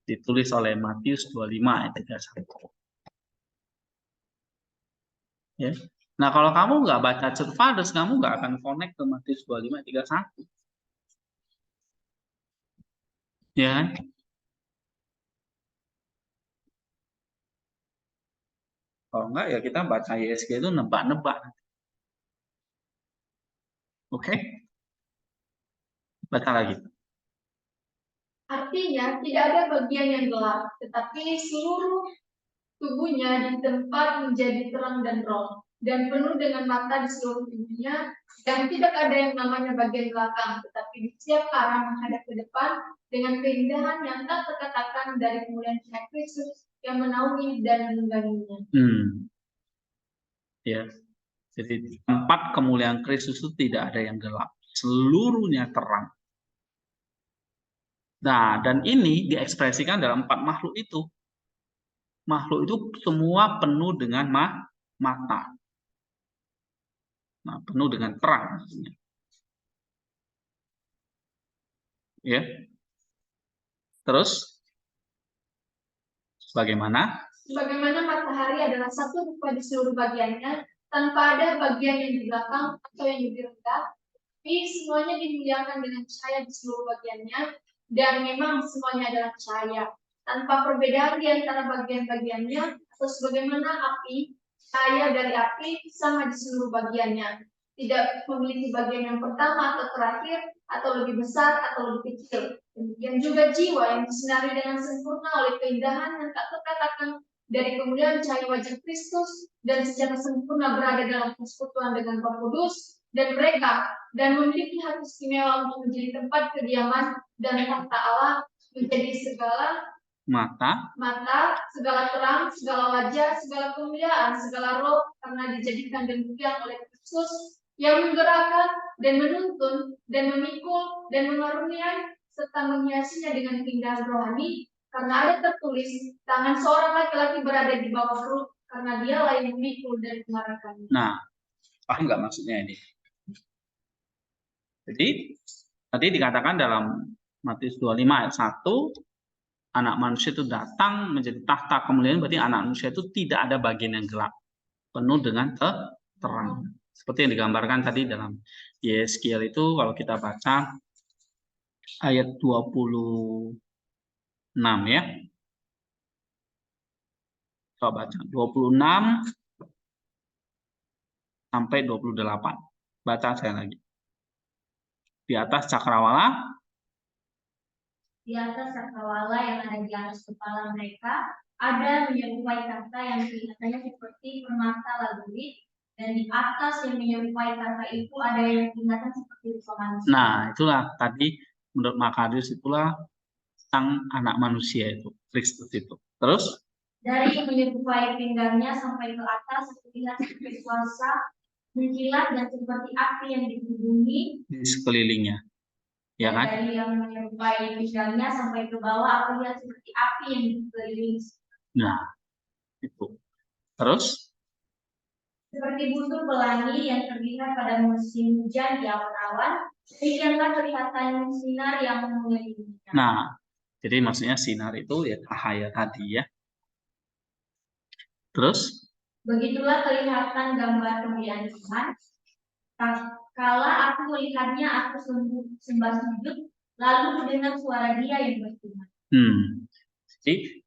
Ditulis oleh Matius 25 ayat 31. Ya. Nah kalau kamu nggak baca Church Fathers, kamu nggak akan connect ke Matius 25 ayat 31. Ya kan? Kalau enggak ya kita baca Yehezkiel itu nebak-nebak. Oke? Baca lagi. Artinya tidak ada bagian yang gelap, tetapi seluruh tubuhnya di tempat menjadi terang dan terang, dan penuh dengan mata di seluruh tubuhnya, dan tidak ada yang namanya bagian belakang, tetapi di setiap arah menghadap ke depan dengan keindahan yang tak terkatakan dari kemuliaan Cahaya Kristus yang menaungi dan menungganginya. Ya, jadi tempat kemuliaan Kristus itu tidak ada yang gelap, seluruhnya terang. Nah, dan ini diekspresikan dalam 4 makhluk itu. Makhluk itu semua penuh dengan mata. Nah, penuh dengan terang. Ya. Terus, bagaimana? Sebagaimana matahari adalah satu rupa di seluruh bagiannya, tanpa ada bagian yang di belakang atau yang lebih rendah, tapi semuanya dimuliakan dengan cahaya di seluruh bagiannya, dan memang semuanya adalah cahaya, tanpa perbedaan di antara bagian-bagiannya, atau sebagaimana api, cahaya dari api sama di seluruh bagiannya, tidak memiliki bagian yang pertama atau terakhir, atau lebih besar atau lebih kecil. Demikian juga jiwa yang disinari dengan sempurna oleh keindahan yang tak terkatakan dari kemuliaan cahaya wajah Kristus, dan secara sempurna berada dalam persekutuan dengan Roh Kudus, dan mereka dan memiliki hak istimewa untuk menjadi tempat kediaman dan tahta Allah, menjadi segala mata, segala terang, segala wajah, segala kemuliaan, segala roh, karena dijadikan demikian oleh Kristus yang menggerakkan dan menuntun dan memikul dan mengaruniai serta menghiasinya dengan keindahan rohani, karena ada tertulis tangan seorang laki-laki berada di bawah perut, karena dialah yang memikul dan mengarahkannya. Nah, paham nggak maksudnya ini? Jadi tadi dikatakan dalam Matius 25 ayat 1, anak manusia itu datang menjadi tahta kemuliaan, berarti anak manusia itu tidak ada bagian yang gelap, penuh dengan terang. Seperti yang digambarkan tadi dalam Yehezkiel itu, kalau kita baca ayat 26 ya. Coba baca 26 sampai 28. Baca saya lagi. Di atas cakrawala, yang ada di atas kepala mereka, ada menyerupai kata yang kelihatannya seperti permata laluit, dan di atas yang menyerupai kata itu ada yang kelihatan seperti rupa manusia. Nah, itulah tadi menurut Makarius itulah sang anak manusia itu, Kristus itu. Terus Dari menyerupai pinggangnya sampai ke atas, terlihat seperti kuasa mengkilat dan seperti api yang dihubungi. di sekelilingnya, ya kan? Dari yang menyerupai pinggangnya sampai ke bawah, aku lihat seperti api yang dikelilingi. Nah, itu. Terus Seperti buntut pelangi yang terlihat pada musim hujan di awan-awan, demikianlah kelihatan sinar yang mengelilinginya. nah, jadi maksudnya sinar itu ya cahaya tadi ya. Terus Begitulah kelihatan gambar kemuliaan Tuhan. Kala aku melihatnya, aku sembah sujud, lalu mendengar suara Dia yang berfirman. Jadi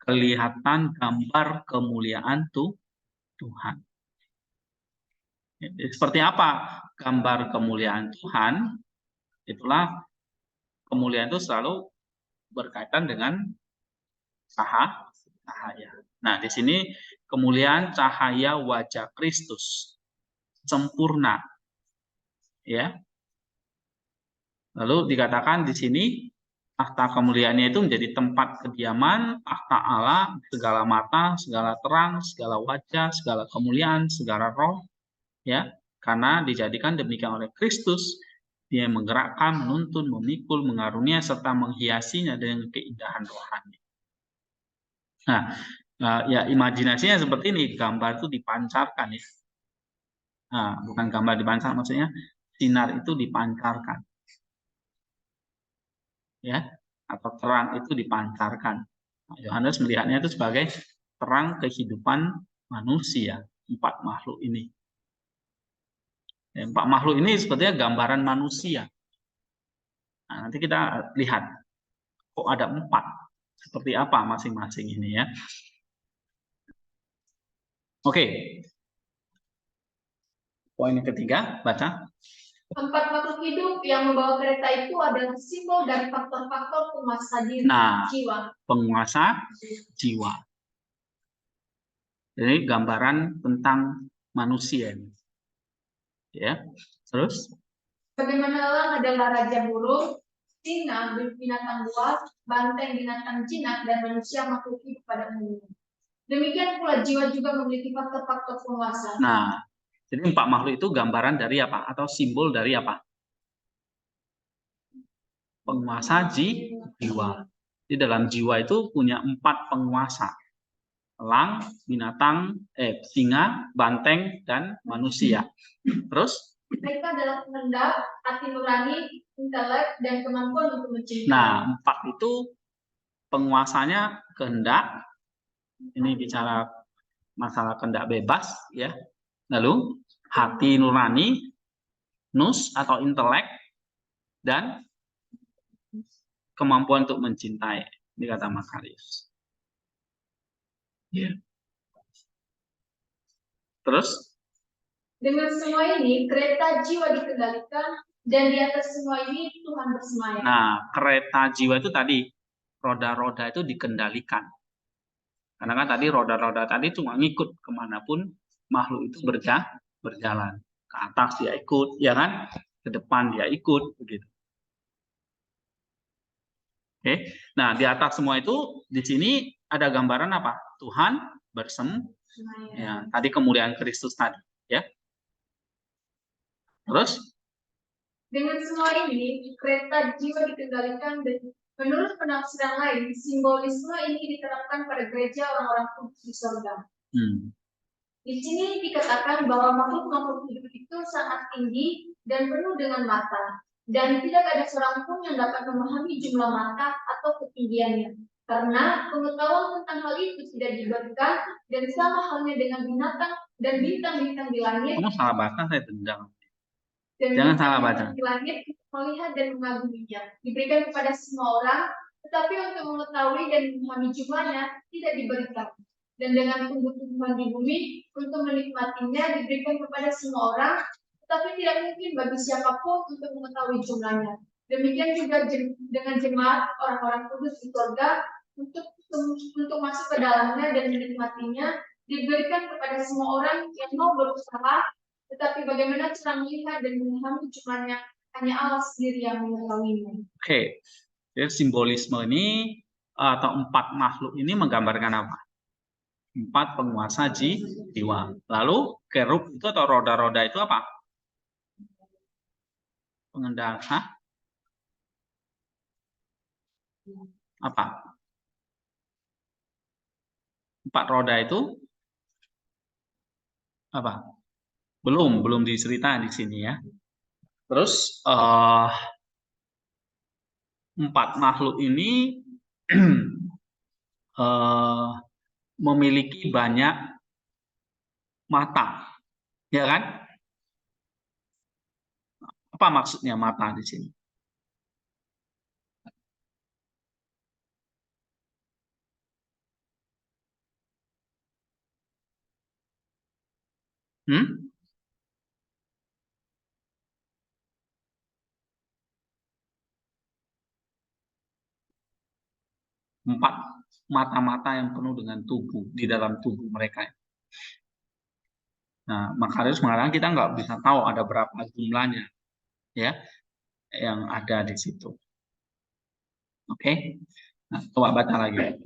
kelihatan gambar kemuliaan Tuhan. Jadi, seperti apa gambar kemuliaan Tuhan? Itulah kemuliaan itu selalu berkaitan dengan cahaya. Nah, di sini kemuliaan cahaya wajah Kristus sempurna, ya. Lalu dikatakan di sini takhta kemuliaannya itu menjadi tempat kediaman takhta Allah, segala mata, segala terang, segala wajah, segala kemuliaan, segala roh, ya. Karena dijadikan demikian oleh Kristus, Dia menggerakkan, menuntun, memikul, mengarunia serta menghiasinya dengan keindahan rohani. Nah, ya imajinasinya seperti ini, gambar itu dipancarkan ya. Nah, bukan gambar dipancarkan, maksudnya sinar itu dipancarkan. Ya, atau terang itu dipancarkan. Nah, Yohanes melihatnya itu sebagai terang kehidupan manusia, 4 makhluk ini. Ya, 4 makhluk ini sebetulnya gambaran manusia. Nah, nanti kita lihat kok ada 4, seperti apa masing-masing ini ya. Oke. Poin yang ketiga, baca. 4 makhluk hidup yang membawa kereta itu adalah simbol dari faktor-faktor penguasa diri jiwa. Penguasa jiwa. Jadi gambaran tentang manusia ini. Ya. Terus Bagaimana elang adalah raja burung, singa binatang buas, banteng binatang jinak, dan manusia makhluk hidup pada umumnya. Demikian pula jiwa juga memiliki faktor-faktor penguasa. Nah, jadi 4 makhluk itu gambaran dari apa? Atau simbol dari apa? Penguasa jiwa. Di dalam jiwa itu punya 4 penguasa. Elang, binatang, singa, banteng, dan manusia. Terus? Mereka adalah kehendak, hati nurani, intelek, dan kemampuan untuk mencintai. Nah, 4 itu penguasanya kehendak. Ini bicara masalah kehendak bebas, ya. Lalu hati nurani, nous atau intelek, dan kemampuan untuk mencintai, dikata Makarius. Ya. Terus? Dengan semua ini, kereta jiwa dikendalikan, dan di atas semua ini Tuhan bersemayam. Nah, kereta jiwa itu tadi, roda-roda itu dikendalikan. Karena kan tadi roda-roda tadi cuma ngikut kemanapun makhluk itu berjalan. Ke atas dia ikut, ya kan? Ke depan dia ikut, begitu. Oke. Nah, di atas semua itu, di sini ada gambaran apa? Tuhan ya, tadi kemuliaan Kristus tadi, ya. Terus? Dengan semua ini, kereta jiwa dikendalikan, dan menurut penafsiran lain, simbolisme ini diterapkan pada gereja orang-orang kudus di surga. Di sini dikatakan bahwa makhluk-makhluk hidup itu sangat tinggi dan penuh dengan mata, dan tidak ada seorang pun yang dapat memahami jumlah mata atau ketinggiannya, karena pengetahuan tentang hal itu tidak diberikan, dan sama halnya dengan binatang dan bintang-bintang di langit. Kamu salah baca, saya tendang. Dan jangan salah baca. Di langit melihat dan mengaguminya, diberikan kepada semua orang, tetapi untuk mengetahui dan memahami jumlahnya tidak diberikan. Dan dengan tumbuh-tumbuhan di bumi untuk menikmatinya diberikan kepada semua orang, tetapi tidak mungkin bagi siapapun untuk mengetahui jumlahnya. Demikian juga dengan jemaat orang-orang kudus di surga untuk masuk ke dalamnya dan menikmatinya diberikan kepada semua orang yang mau berusaha. Tetapi bagaimana cara melihat dan memahami jumlahnya Hanya Allah sendiri yang mengetahuinya. Oke, jadi simbolisme ini atau 4 makhluk ini menggambarkan apa? 4 penguasa jiwa. Lalu kerub itu atau roda-roda itu apa? Pengendara. Apa? 4 roda itu apa? Belum diceritakan di sini ya. Terus 4 makhluk ini memiliki banyak mata, ya kan? Apa maksudnya mata di sini? Hmm? 4 mata-mata yang penuh dengan tubuh di dalam tubuh mereka. Nah, Makarius mengatakan kita nggak bisa tahu ada berapa jumlahnya, ya, yang ada di situ. Oke, nah, coba baca lagi.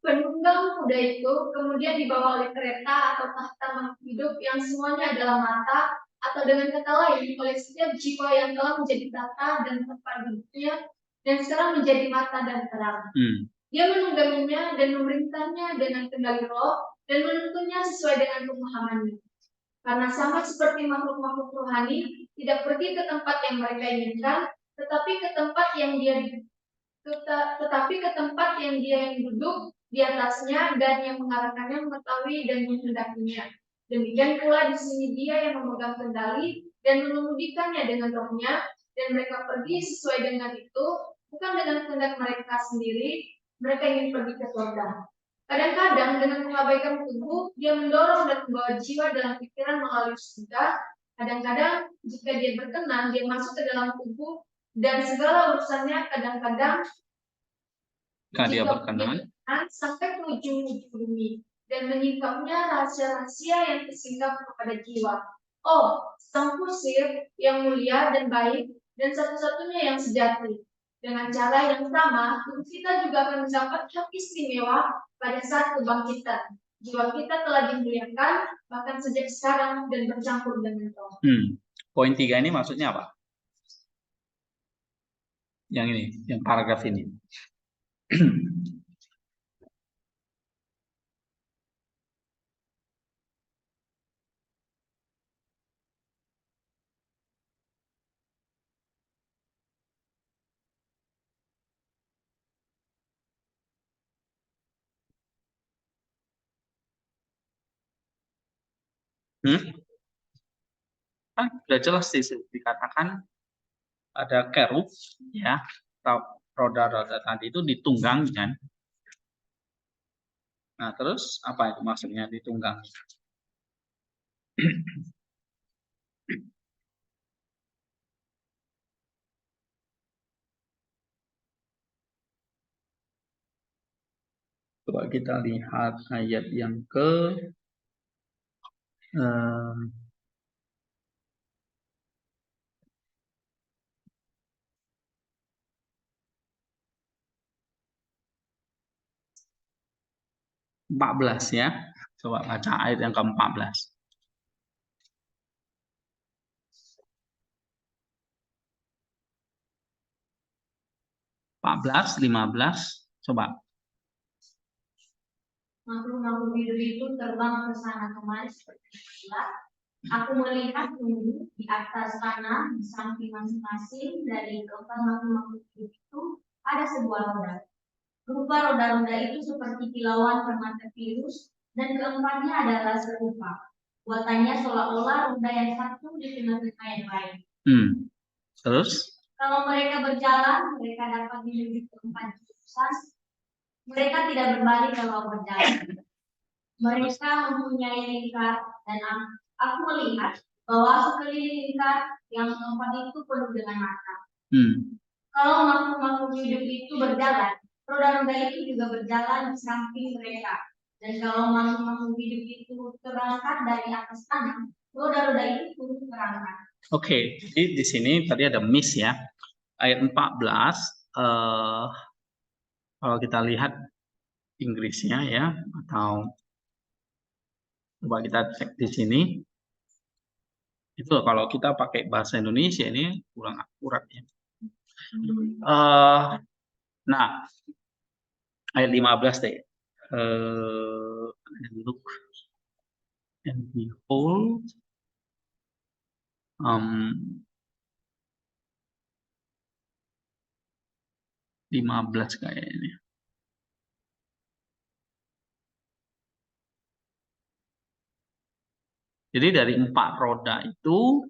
Penunggang kuda itu kemudian dibawa oleh kereta atau tahta makhluk hidup yang semuanya adalah mata, atau dengan kata lain oleh setiap jiwa yang telah menjadi tata dan tempat hidupnya dan sekarang menjadi mata dan terang. Dia menungganginya dan memerintahnya dengan kendali roh dan menuntunnya sesuai dengan pemahamannya. Karena sama seperti makhluk-makhluk rohani tidak pergi ke tempat yang mereka inginkan, tetapi ke tempat yang dia yang duduk di atasnya dan yang mengarahkannya mengetahui dan menghendakinya. Demikian pula di sini dia yang memegang kendali dan mengemudikannya dengan rohnya, dan mereka pergi sesuai dengan itu, bukan dengan kehendak mereka sendiri. Mereka ingin pergi ke surga. Kadang-kadang dengan mengabaikan tubuh, dia mendorong dan membawa jiwa dalam pikiran melalui surga. Kadang-kadang jika dia berkenan, dia masuk ke dalam tubuh dan segala urusannya. Kadang-kadang jika dia berkenan sampai ke ujung bumi dan menyingkapnya rahasia-rahasia yang tersingkap kepada jiwa. Oh, sang kusir yang mulia dan baik dan satu-satunya yang sejati. Dengan cara yang sama, tubuh kita juga akan mendapat hak istimewa pada saat kebangkitan. Jiwa kita telah dimuliakan bahkan sejak sekarang dan bercampur dengan roh. Poin 3 ini maksudnya apa? Yang ini, yang paragraf ini. Sudah jelas dikatakan ada kerub, ya, atau roda-roda tadi itu ditunggang kan. Nah, terus apa itu maksudnya ditunggang? Coba kita lihat ayat yang ke 14 ya. Coba baca ayat yang ke-14. 14, 15, coba. Makhluk-makhluk hidup itu terbang ke sana kemari seperti kilat. Aku melihat tumbuh di atas tanah di samping masing-masing dari keempat makhluk-makhluk hidup itu ada sebuah roda. Rupa roda-roda itu seperti kilauan permata virus dan keempatnya adalah serupa. Buatannya seolah-olah roda yang satu di tengah-tengah yang lain. Terus? Kalau mereka berjalan, mereka dapat menuju ke tempat jurusan. Mereka tidak berbalik kalau berjalan. Mereka mempunyai lingkar dan aku melihat bahwa sekeliling lingkar yang keempat itu penuh dengan mata. Kalau makhluk-makhluk hidup itu berjalan, roda-roda itu juga berjalan di samping mereka. Dan kalau makhluk-makhluk hidup itu terangkat dari atas tanah, roda-roda itu turun ke keterangan. Oke, jadi di sini tadi ada miss ya. Ayat 14, kalau kita lihat Inggrisnya ya, atau coba kita cek di sini, itu kalau kita pakai bahasa Indonesia ini kurang akurat ya. Nah, ayat 15 deh. Look and behold, 15 kayaknya. Jadi dari 4 roda itu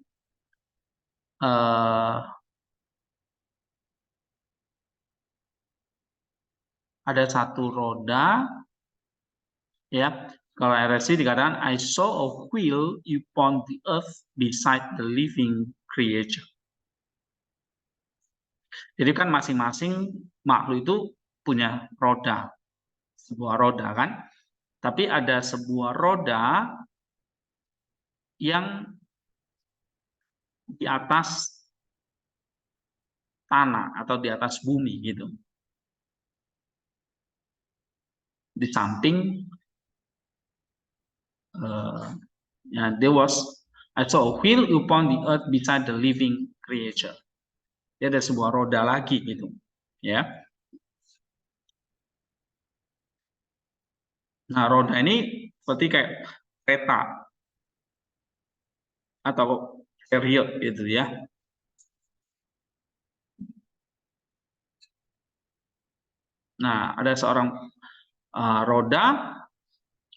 ada 1 roda ya. Kalau RSC dikatakan I saw a wheel upon the earth beside the living creature. Jadi kan masing-masing makhluk itu punya roda, sebuah roda kan. Tapi ada sebuah roda yang di atas tanah atau di atas bumi gitu. Di samping there was I saw a wheel upon the earth beside the living creature. Dia ada sebuah roda lagi gitu, ya. Nah, roda ini seperti kayak kereta atau chariot gitu ya. Nah, ada seorang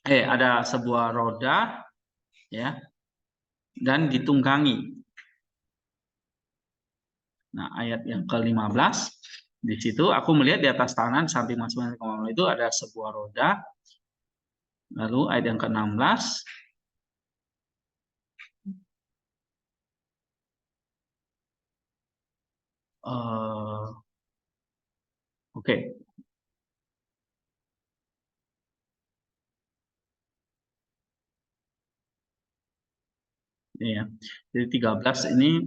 ada sebuah roda ya, dan ditunggangi. Nah, ayat yang ke-15 di situ aku melihat di atas tangan samping masing-masing itu ada sebuah roda. Lalu ayat yang ke-16 oke. Ya, jadi 13 ini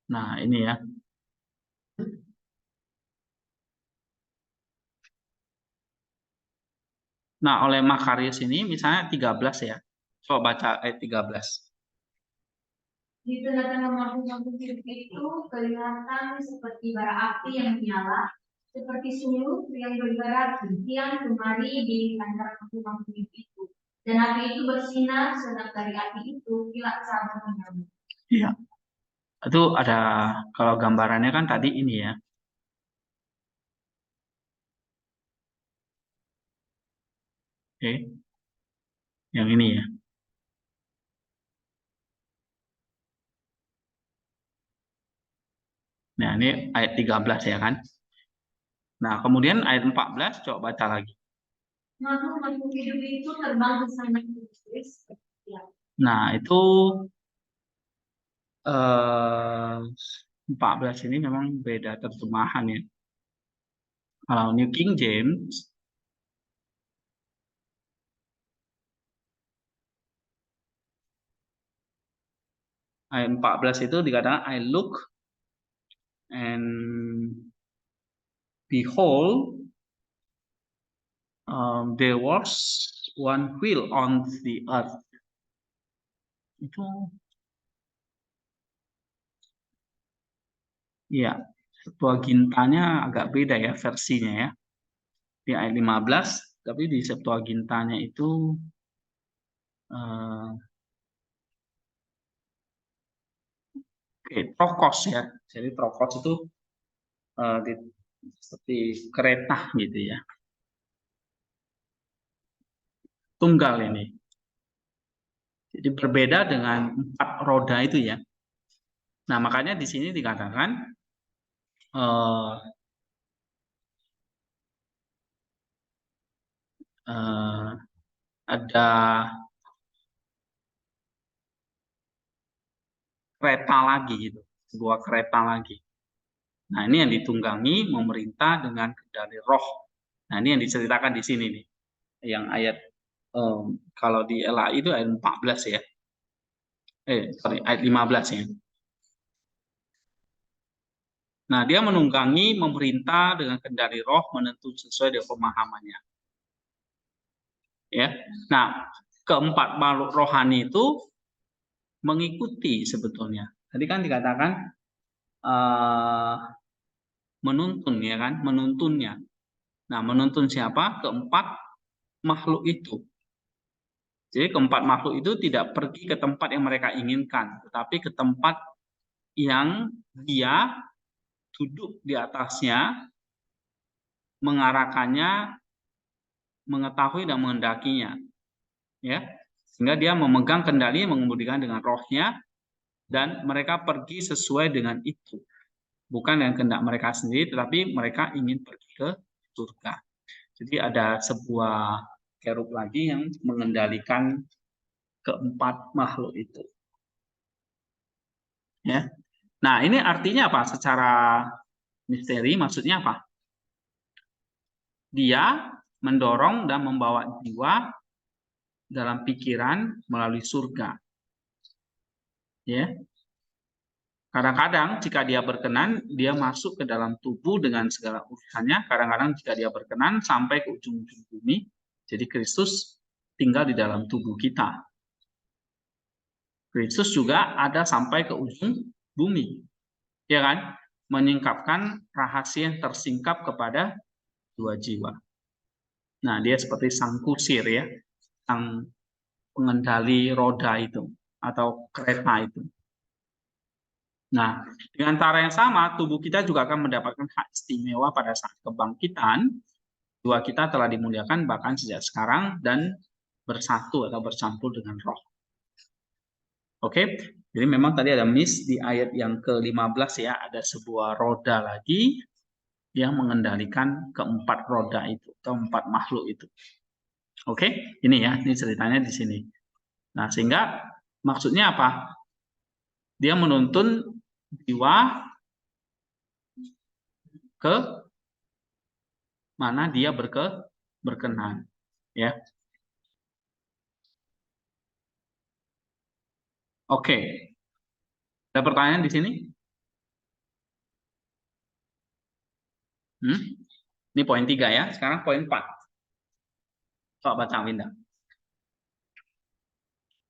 nah ini ya. Nah, oleh Makarius ini misalnya 13 ya. Coba baca ayat 13. Di tengah-tengah makhluk-makhluk hidup itu kelihatan seperti bara api yang menyala, seperti sulur yang berbara kian kemari di antara makhluk-makhluk hidup itu. Dan api itu bersinar, sedang dari api itu kilat sabar menyala. Iya. Itu ada, kalau gambarannya kan tadi ini ya. Oke. Yang ini ya. Nah, ini ayat 13 ya kan. Nah, kemudian ayat 14 coba baca lagi. Makhluk-makhluk hidup itu terbang ke sana kemari. Nah, itu 14 ini memang beda terjemahan ya. Kalau New King James ayat 14 itu dikatakan I look and behold there was one wheel on the earth. Itu ya, Septuagintanya agak beda ya versinya ya. Di ayat 15, tapi di Septuagintanya itu trokos ya. Jadi trokos itu seperti kereta gitu ya. Tunggal ini. Jadi berbeda dengan 4 roda itu ya. Nah, makanya di sini dikatakan ada kereta lagi gitu, sebuah kereta lagi. Nah, ini yang ditunggangi memerintah dengan kendali roh. Nah, ini yang diceritakan di sini nih. Yang ayat kalau di LAI itu ayat 14 ya. Sorry, ayat 15 ya. Nah, dia menunggangi, memerintah dengan kendali roh, menuntun sesuai dengan pemahamannya. Ya. Nah, keempat makhluk rohani itu mengikuti sebetulnya. Tadi kan dikatakan menuntun ya kan, menuntunnya. Nah, menuntun siapa? Keempat makhluk itu. Jadi keempat makhluk itu tidak pergi ke tempat yang mereka inginkan, tetapi ke tempat yang dia duduk di atasnya, mengarahkannya, mengetahui dan menghendakinya. Ya, sehingga dia memegang kendali, mengemudikan dengan rohnya, dan mereka pergi sesuai dengan itu. Bukan dengan kehendak mereka sendiri, tetapi mereka ingin pergi ke surga. Jadi ada sebuah kerub lagi yang mengendalikan keempat makhluk itu. Ya. Nah, ini artinya apa? Secara misteri maksudnya apa? Dia mendorong dan membawa jiwa dalam pikiran melalui surga. Ya. Kadang-kadang jika dia berkenan, dia masuk ke dalam tubuh dengan segala urusannya. Kadang-kadang jika dia berkenan sampai ke ujung-ujung bumi. Jadi Kristus tinggal di dalam tubuh kita. Kristus juga ada sampai ke ujung bumi. Ya kan? Menyingkapkan rahasia yang tersingkap kepada dua jiwa. Nah, dia seperti sang kusir ya. Sang pengendali roda itu. Atau kereta itu. Nah, dengan cara yang sama, tubuh kita juga akan mendapatkan hak istimewa pada saat kebangkitan. Jiwa kita telah dimuliakan bahkan sejak sekarang dan bersatu atau bercampur dengan roh. Oke, jadi memang tadi ada miss di ayat yang ke-15 ya, ada sebuah roda lagi yang mengendalikan keempat roda itu, keempat makhluk itu. Oke, ini ya, ini ceritanya di sini. Nah, sehingga maksudnya apa? Dia menuntun jiwa ke mana dia berkenan, ya. Oke. Ada pertanyaan di sini? Ini poin 3 ya. Sekarang poin 4. Coba baca Winda.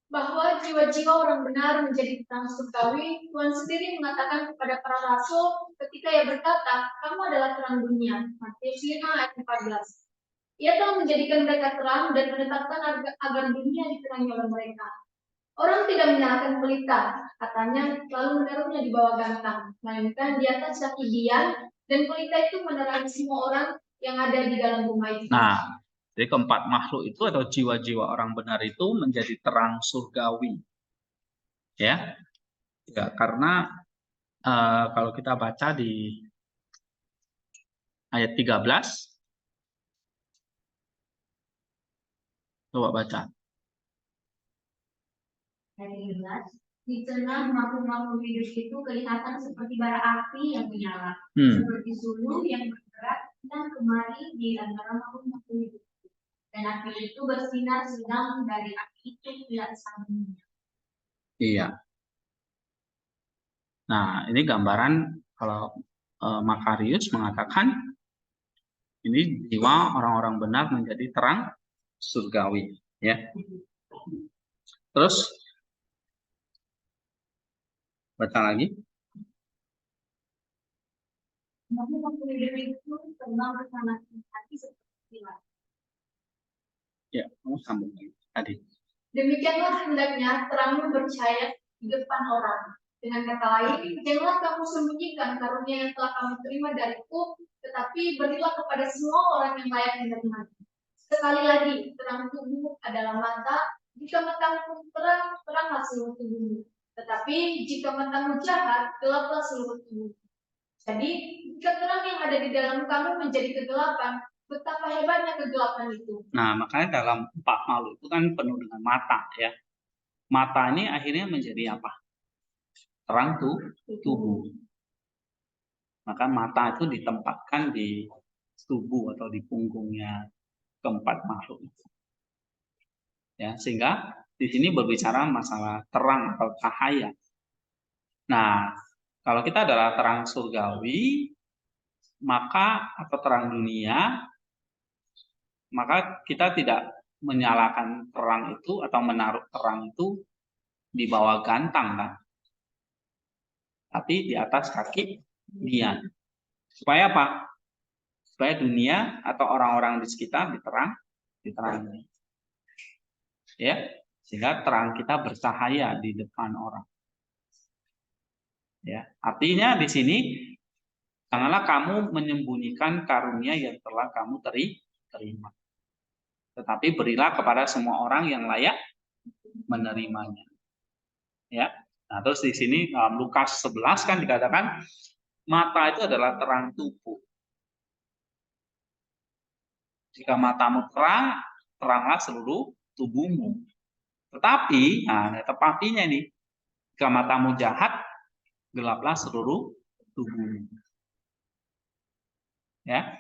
Bahwa jiwa-jiwa orang benar menjadi terang surgawi, Tuhan sendiri mengatakan kepada para rasul ketika ia berkata, kamu adalah terang dunia. Matius 5 ayat 14. Ia telah menjadikan mereka terang dan menetapkan agar dunia diterangi oleh mereka. Orang tidak menyalakan pelita, katanya, lalu menaruhnya di bawah gantang, melainkan di atas kaki dia, dan pelita itu menerangi semua orang yang ada di dalam rumah itu. Nah, jadi keempat makhluk itu atau jiwa-jiwa orang benar itu menjadi terang surgawi. Ya, karena kalau kita baca di ayat 13, coba baca. Ayat 13. Di tengah makhluk-makhluk hidup itu kelihatan seperti bara api yang menyala, seperti suluh yang bergerak dan kemari di antara makhluk-makhluk hidup. Dan api itu bersinar-sinar dari api itu tidak sambungnya. Iya. Nah, ini gambaran kalau Makarius mengatakan ini jiwa orang-orang benar menjadi terang surgawi, ya. Terus baca lagi. Makhluk-makhluk hidup itu terbang bersama hati seperti kilat. Ya, kamu sambung tadi. Demikianlah hendaknya terangmu bercahaya di depan orang. Dengan kata lain, janganlah kamu sembunyikan karunia yang telah kamu terima dariku, tetapi berilah kepada semua orang yang layak menerima. Sekali lagi, terang tubuh adalah mata. Jika matamu terang, teranglah seluruh tubuhmu. Tetapi jika matamu jahat, gelaplah seluruh tubuhmu. Jadi, jika terang yang ada di dalam kamu menjadi kegelapan, betapa hebatnya kegelapan itu. Nah, makanya dalam empat makhluk itu kan penuh dengan mata, ya. Mata ini akhirnya menjadi apa? Terang tubuh. Maka mata itu ditempatkan di tubuh atau di punggungnya keempat makhluk itu. Ya, sehingga di sini berbicara masalah terang atau cahaya. Nah, kalau kita adalah terang surgawi, maka atau terang dunia, maka kita tidak menyalakan terang itu atau menaruh terang itu di bawah gantang, kan? Tapi di atas kaki dia. Supaya apa? Supaya dunia atau orang-orang di sekitar diterangi. Ya, sehingga terang kita bercahaya di depan orang. Ya, artinya di sini janganlah kamu menyembunyikan karunia yang telah kamu terima. Tetapi berilah kepada semua orang yang layak menerimanya. Ya. Nah, terus di sini dalam Lukas 11 kan dikatakan mata itu adalah terang tubuh. Jika matamu terang, teranglah seluruh tubuhmu. Tetapi, nah, tetapinya ini, jika matamu jahat, gelaplah seluruh tubuhmu. Ya,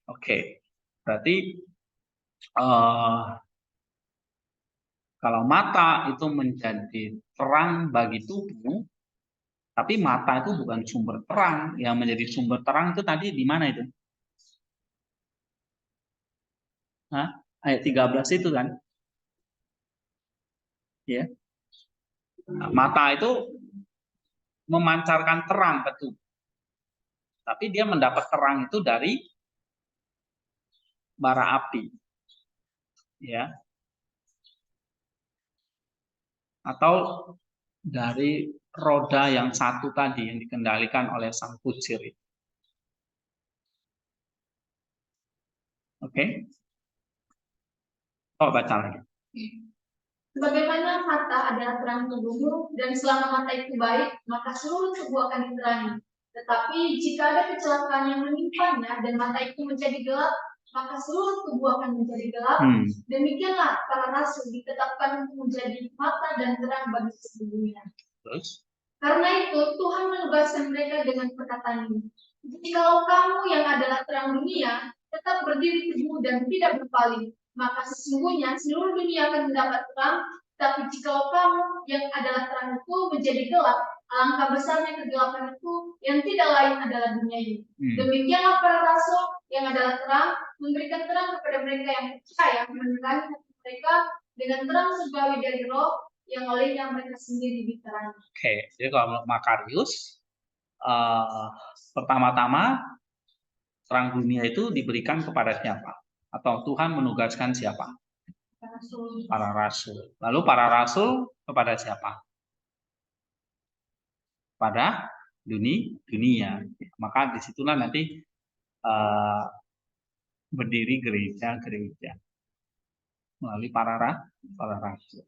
oke. Berarti kalau mata itu menjadi terang bagi tubuh, tapi mata itu bukan sumber terang. Yang menjadi sumber terang itu tadi di mana itu? Hah? Ayat 13 itu kan? Ya. Nah, mata itu memancarkan terang ke tubuh. Tapi dia mendapat terang itu dari bara api. Ya. Atau dari roda yang satu tadi yang dikendalikan oleh sang kusir itu. Oke? Oh, baca lagi. Sebagaimana mata adalah terang tubuhmu, dan selama mata itu baik, maka seluruh tubuh akan diterangi. Tetapi jika ada kecelakaan yang menimpanya dan mata itu menjadi gelap, maka seluruh tubuh akan menjadi gelap. Demikianlah para rasul ditetapkan untuk menjadi mata dan terang bagi seluruh dunia. Terus? Karena itu Tuhan menugaskan mereka dengan perkataan ini. Jikalau kamu yang adalah terang dunia tetap berdiri teguh dan tidak berpaling, maka sesungguhnya seluruh dunia akan mendapat terang. Tapi jikalau kamu yang adalah terang itu menjadi gelap, alangkah besarnya kegelapan itu yang tidak lain adalah dunia ini. Demikianlah para rasul yang adalah terang memberikan terang kepada mereka yang percaya, menerangi hati mereka dengan terang surgawi dari Roh yang olehnya mereka sendiri diterangi. Oke, jadi kalau menurut Makarius, pertama-tama terang dunia itu diberikan kepada siapa? Atau Tuhan menugaskan siapa? Para rasul. Lalu para rasul kepada siapa? Pada dunia. Maka disitulah nanti berdiri gereja melalui para rasul.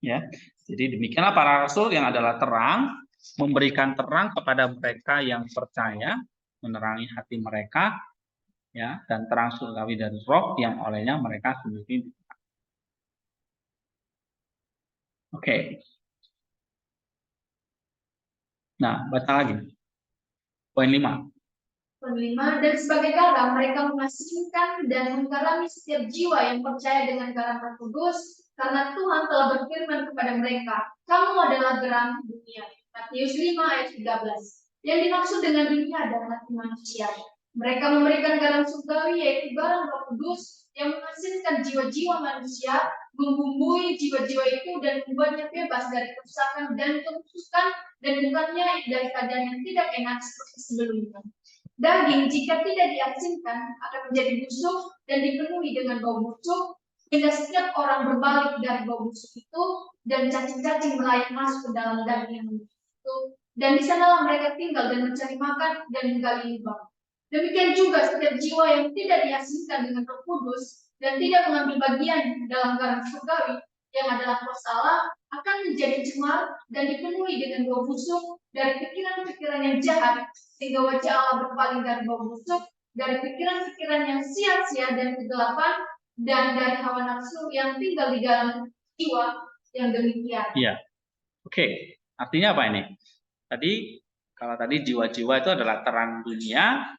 Ya, jadi demikianlah para rasul yang adalah terang, memberikan terang kepada mereka yang percaya, menerangi hati mereka, ya, dan terang surgawi dari Roh yang olehnya mereka sendiri. Oke. Nah, baca lagi. Poin 5. Poin 5, dan sebagai garam mereka mengasingkan dan menggarami setiap jiwa yang percaya dengan garam Roh Kudus, karena Tuhan telah berfirman kepada mereka, kamu adalah garam dunia. Matius 5 ayat 13. Yang dimaksud dengan dunia adalah hati manusia. Mereka memberikan garam surgawi yaitu garam Roh Kudus yang mengasinkan jiwa-jiwa manusia, membumbui jiwa-jiwa itu dan membuatnya bebas dari kerusakan dan kerusakan dan bukannya dari keadaan yang tidak enak seperti sebelumnya. Daging jika tidak diasinkan akan menjadi busuk dan dipenuhi dengan bau busuk, sehingga setiap orang berbalik dari bau busuk itu dan cacing-cacing melayang masuk ke dalam daging yang itu, dan di sanalah mereka tinggal dan mencari makan dan menggali lubang. Demikian juga setiap jiwa yang tidak diasinkan dengan Roh Kudus dan tidak mengambil bagian dalam garam surgawi yang adalah Roh Allah akan menjadi cemar dan dipenuhi dengan bau busuk dari pikiran-pikiran yang jahat, sehingga wajah Allah berpaling dari bau busuk, dari pikiran-pikiran yang sia-sia dan kegelapan, dan dari hawa nafsu yang tinggal di dalam jiwa yang demikian. Iya. Oke. Artinya apa ini? Kalau tadi jiwa-jiwa itu adalah terang dunia,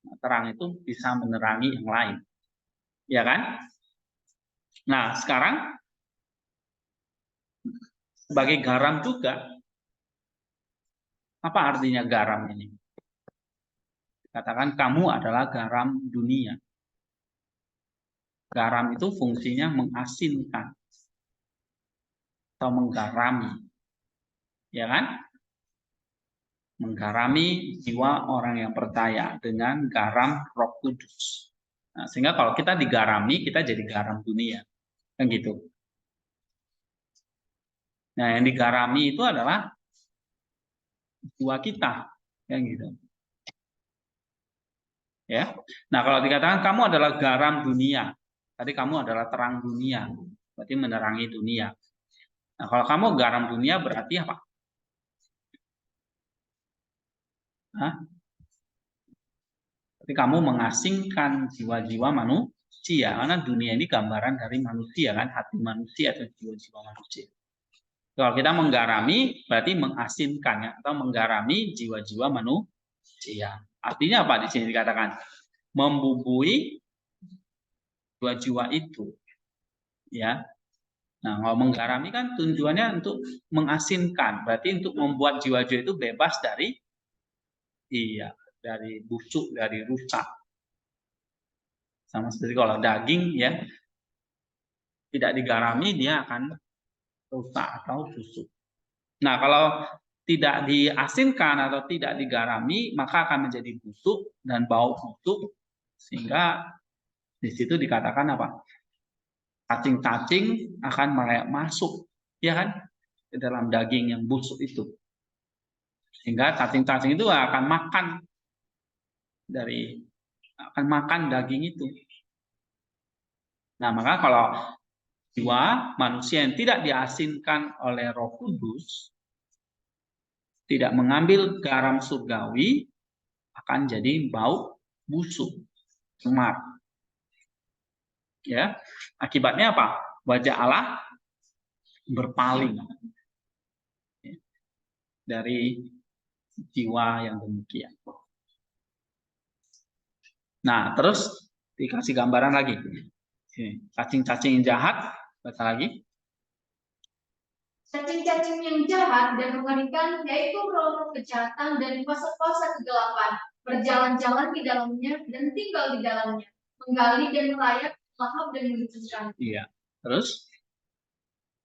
Terang itu bisa menerangi yang lain. Ya kan? Nah, sekarang sebagai garam juga, apa artinya garam ini? Katakan kamu adalah garam dunia. Garam itu fungsinya mengasinkan atau menggarami. Ya kan? Menggarami jiwa orang yang percaya dengan garam Roh Kudus. Nah, sehingga kalau kita digarami, kita jadi garam dunia. Kan gitu. Nah, yang digarami itu adalah jiwa kita. Kan gitu. Ya. Nah, kalau dikatakan kamu adalah garam dunia, tadi kamu adalah terang dunia, berarti menerangi dunia. Nah, kalau kamu garam dunia berarti apa? Hah? Berarti kamu mengasingkan jiwa-jiwa manusia, karena dunia ini gambaran dari manusia kan, hati manusia atau jiwa-jiwa manusia. Kalau kita menggarami berarti mengasinkan ya, atau menggarami jiwa-jiwa manusia. Artinya apa di sini dikatakan? Membubui jiwa-jiwa itu. Ya. Nah, kalau menggarami kan tujuannya untuk mengasinkan, berarti untuk membuat jiwa-jiwa itu bebas dari dari busuk, dari rusak. Sama seperti kalau daging ya tidak digarami dia akan rusak atau busuk. Nah, kalau tidak diasinkan atau tidak digarami maka akan menjadi busuk dan bau busuk, sehingga di situ dikatakan apa? Cacing-cacing akan masuk, ya kan, ke dalam daging yang busuk itu, sehingga cacing-cacing itu akan makan daging itu. Nah, maka kalau jiwa manusia yang tidak diasinkan oleh Roh Kudus, tidak mengambil garam surgawi, akan jadi bau busuk, cemar. Ya, akibatnya apa? Wajah Allah berpaling dari jiwa yang demikian. Nah, terus dikasih gambaran lagi. Cacing-cacing yang jahat, baca lagi. Cacing-cacing yang jahat dan mengerikan, yaitu roh kejahatan dan kuasa-kuasa kegelapan, berjalan-jalan di dalamnya dan tinggal di dalamnya, menggali dan merayap, melahap dan menyusahkan. Iya. Terus?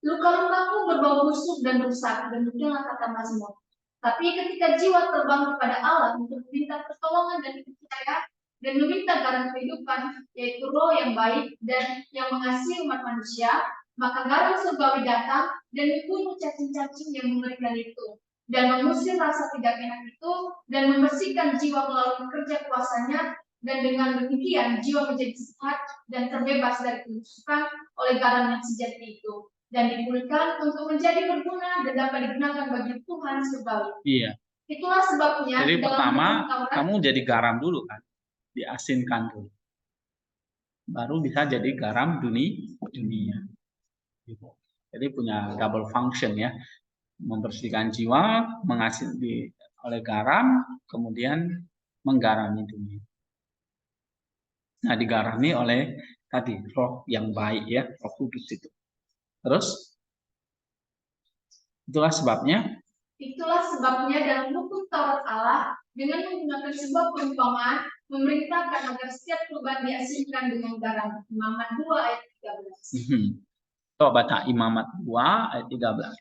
Luka-lukaku berbau busuk dan rusak, demikianlah kata Mazmur. Tapi ketika jiwa terbang kepada Allah untuk meminta pertolongan dan kepercayaan dan meminta garam kehidupan, yaitu roh yang baik dan yang mengasihi umat manusia, maka garam surgawi datang dan membunuh cacing-cacing yang mengerikan itu, dan mengusir rasa tidak enak itu, dan membersihkan jiwa melalui kerja kuasanya, dan dengan demikian jiwa menjadi sehat dan terbebas dari kebusukan oleh garam yang sejati itu, dan dipulihkan untuk menjadi berguna dan dapat digunakan bagi Tuhan surgawi. Iya. Itulah sebabnya. Jadi pertama kamu jadi garam dulu kan, diasinkan dulu, baru bisa jadi garam dunia. Jadi punya double function ya, membersihkan jiwa, mengasihi oleh garam, kemudian menggarami dunia. Nah, digarami oleh tadi roh yang baik ya, Roh Kudus itu. Terus itulah sebabnya dalam hukum Taurat Allah dengan menggunakan sebuah perumpamaan memerintahkan agar setiap kurban diasinkan dengan garam. Imamat 2 ayat 13. Coba baca Imamat 2 ayat 13.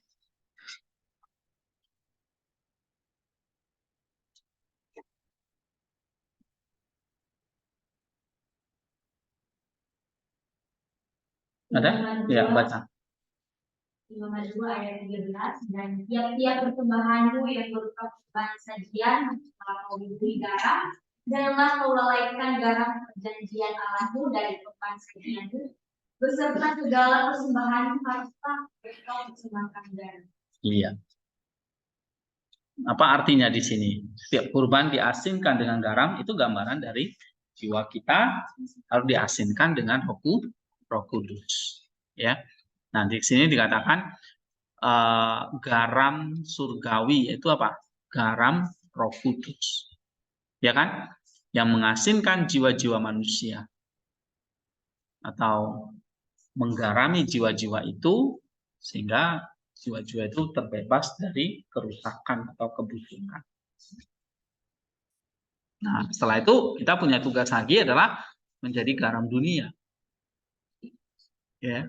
Ada? Ya, baca. Imamat 2 ayat 13, dan tiap-tiap persembahanmu yang berupa persembahan sajian telah kau beri garam, janganlah kau lalaikan garam perjanjian Allahmu dari korban sajianmu, beserta segala persembahanmu haruslah kau persembahkan garam. Iya. Apa artinya di sini? Setiap kurban diasinkan dengan garam, itu gambaran dari jiwa kita harus diasinkan dengan Roh Kudus. Ya. Nah, di sini dikatakan garam surgawi, yaitu apa? Garam Roh Kudus. Ya kan? yang mengasinkan jiwa-jiwa manusia atau menggarami jiwa-jiwa itu sehingga jiwa-jiwa itu terbebas dari kerusakan atau kebusukan. Nah, setelah itu kita punya tugas lagi adalah menjadi garam dunia. Ya.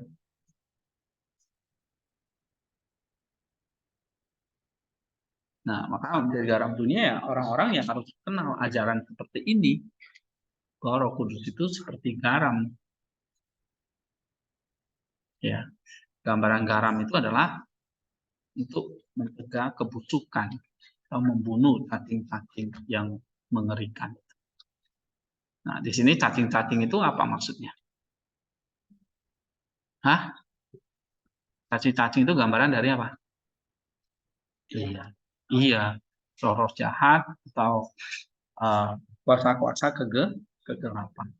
Nah, maka menjadi garam dunia ya orang-orang yang harus kenal ajaran seperti ini. Bahwa Roh Kudus itu seperti garam. Ya. Gambaran garam itu adalah untuk mencegah kebusukan atau membunuh cacing-cacing yang mengerikan. Nah, di sini cacing-cacing itu apa maksudnya? Hah? Cacing-cacing itu gambaran dari apa? Iya, iya, roh jahat atau kuasa-kuasa kegelapan.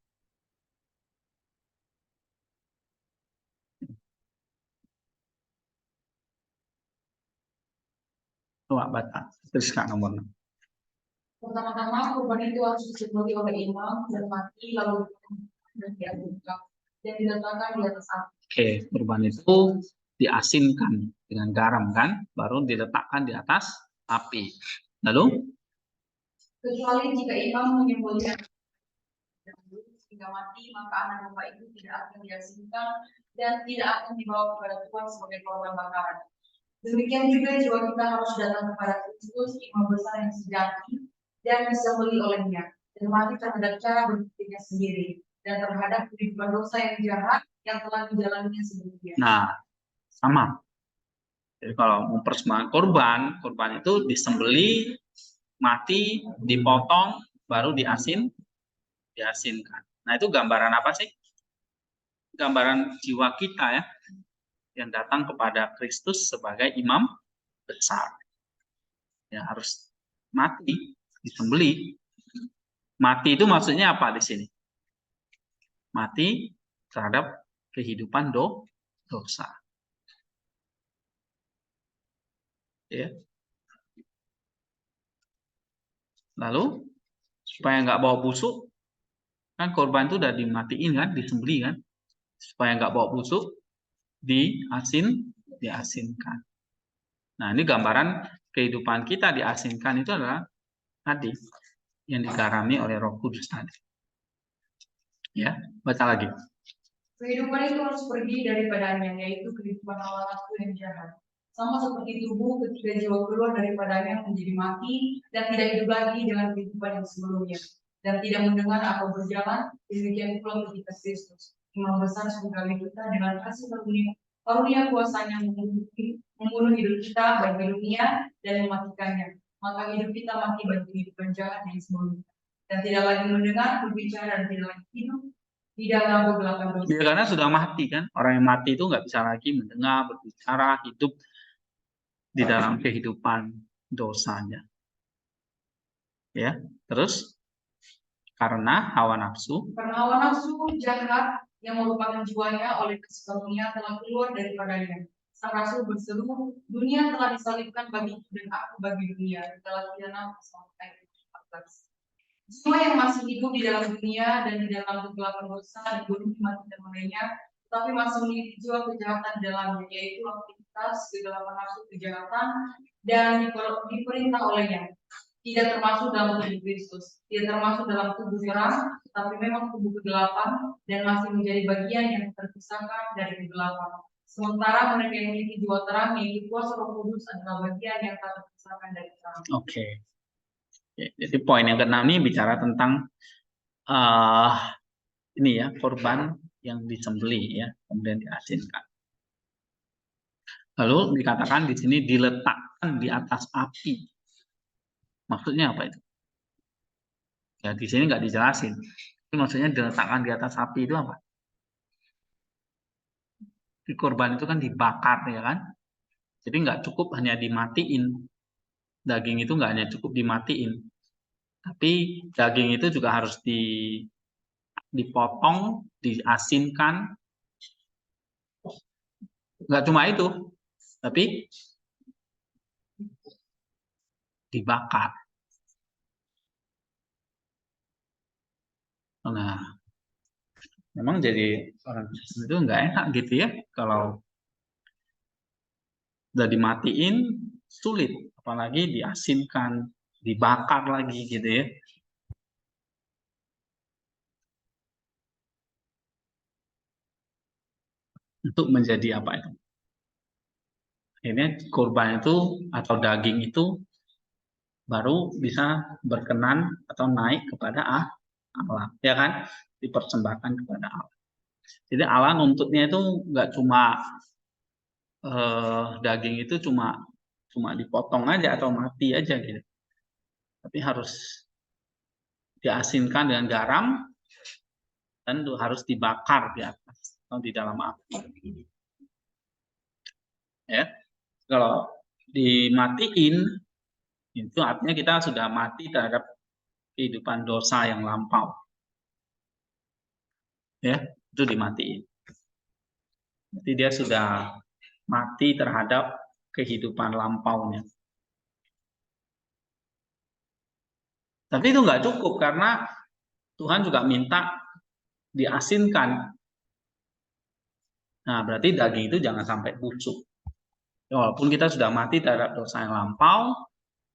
Coba baca, tuliskan nomor 6. Pertama-tama kurban itu harus disembelih oleh imam dan mati lalu diadukkan dan diletakkan di atas api. Oke, kurban itu diasinkan dengan garam kan, baru diletakkan di atas api. Lalu Kecuali jika imam menyembelih hingga mati, maka anak domba itu tidak akan diasinkan dan tidak akan dibawa kepada Tuhan sebagai korban bakaran. Demikian juga jiwa kita harus datang kepada Kristus, imam besar yang sejati, dan disembelih olehnya, dan mati terhadap cara berpikirnya sendiri, dan terhadap kehidupan dosa yang jahat yang telah dijalaninya sebelumnya. nah, sama. Jadi kalau mempersembahkan korban itu disembelih, mati, dipotong, baru diasinkan. Nah, itu gambaran apa sih? Gambaran jiwa kita ya, yang datang kepada Kristus sebagai imam besar. Ya, harus mati, disembelih. Mati itu maksudnya apa di sini? Mati terhadap kehidupan dosa. Ya. Lalu supaya nggak bawa busuk, kan korban itu udah dimatiin kan, disembelih kan, supaya nggak bawa busuk, diasinkan. Nah, ini gambaran kehidupan kita diasinkan itu adalah tadi yang digarami oleh Roh Kudus tadi. Ya, baca lagi. Kehidupan itu harus pergi daripadanya, yaitu kehidupan hawa nafsu yang jahat. Sama seperti tubuh ketika jiwa keluar daripadanya menjadi mati dan tidak hidup lagi dengan kehidupan yang sebelumnya. Dan tidak mendengar atau berjalan, demikian pula ketika Kristus, imam besar surgawi kita dengan kasih karunia kuasanya membunuh hidup kita bagi dunia dan mematikannya. Maka hidup kita mati bagi kehidupan jahat yang sebelumnya. Dan tidak lagi mendengar, berbicara, dan tidak lagi hidup di dalam kegelapan dosa. Ya, karena sudah mati kan. Orang yang mati itu nggak bisa lagi mendengar, berbicara, hidup di dalam kehidupan dosanya. Ya, terus karena hawa nafsu jahat yang merupakan jiwanya oleh kasih karunia telah keluar daripadanya. Sang Rasul berseru, dunia telah disalibkan bagiku dan aku bagi dunia. Dalam Al-Qur'an ayat 14. Semua yang masih hidup di dalam dunia dan di dalam kegelapan dosa dibunuh dimatikan olehnya, tetapi masih memiliki jiwa kejahatan di dalamnya, yaitu aktivitas kegelapan nafsu kejahatan dan diperintah olehnya. Tidak termasuk dalam tubuh Kristus, tidak termasuk dalam tubuh terang, tapi memang tubuh kegelapan dan masih menjadi bagian yang terpisahkan dari kegelapan. Sementara mereka yang memiliki jiwa terang, yaitu kuasa Roh Kudus adalah bagian yang tak terpisahkan dari terang. Oke. Jadi poin yang ke-6 ini bicara tentang ini ya, korban yang disembelih ya, kemudian diasinkan. Lalu dikatakan di sini diletakkan di atas api. Maksudnya apa itu? Ya di sini nggak dijelasin. Tapi maksudnya diletakkan di atas api itu apa? Di korban itu kan dibakar ya kan? Jadi nggak cukup hanya dimatiin. Daging itu nggak hanya cukup dimatiin. Tapi daging itu juga harus dipotong, diasinkan. Nggak cuma itu, tapi dibakar. Nah, memang jadi orang Kristen itu nggak enak gitu ya, kalau udah dimatiin sulit, apalagi diasinkan, dibakar lagi gitu ya. Untuk menjadi apa itu? Akhirnya korban itu atau daging itu baru bisa berkenan atau naik kepada Allah, ya kan? Dipersembahkan kepada Allah. Jadi Allah nuntutnya itu nggak cuma daging itu cuma dipotong aja atau mati aja gitu, tapi harus diasinkan dengan garam dan harus dibakar di atas atau di dalam api. Ya, kalau dimatiin itu artinya kita sudah mati terhadap kehidupan dosa yang lampau. Ya, itu dimatiin. Jadi dia sudah mati terhadap kehidupan lampaunya. Tapi itu nggak cukup karena Tuhan juga minta diasinkan. Nah, berarti daging itu jangan sampai busuk. Walaupun kita sudah mati terhadap dosa yang lampau,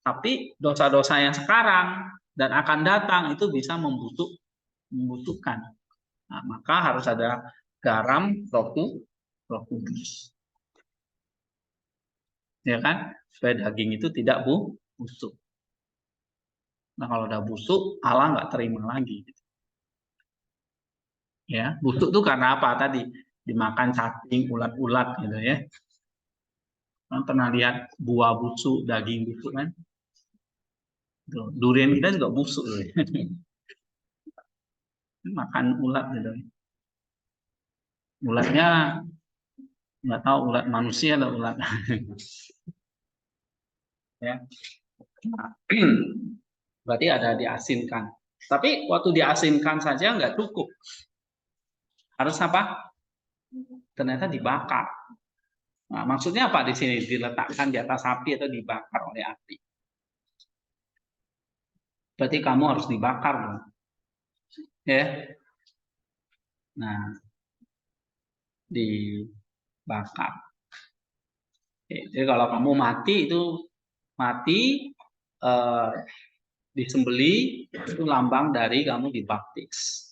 tapi dosa-dosa yang sekarang dan akan datang itu bisa membusukkan. Nah, maka harus ada garam, Roh Kudus. Ya kan? Supaya daging itu tidak busuk. Nah, kalau udah busuk, Allah nggak terima lagi. Ya, busuk itu karena apa tadi? Dimakan cacing, ulat-ulat gitu ya. Pernah lihat buah busuk, daging busuk kan? Durian kita juga busuk loh. Makan ulat gitu. Ulatnya nggak tahu ulat manusia atau ulat. Ya. Nah, berarti ada diasinkan. Tapi waktu diasinkan saja nggak cukup. Harus apa? Ternyata dibakar. Nah, maksudnya apa di sini? Diletakkan di atas api atau dibakar oleh api. Berarti kamu harus dibakar dong. Ya. Nah, dibakar. Oke, jadi kalau kamu mati itu mati disembeli itu lambang dari kamu dibaptis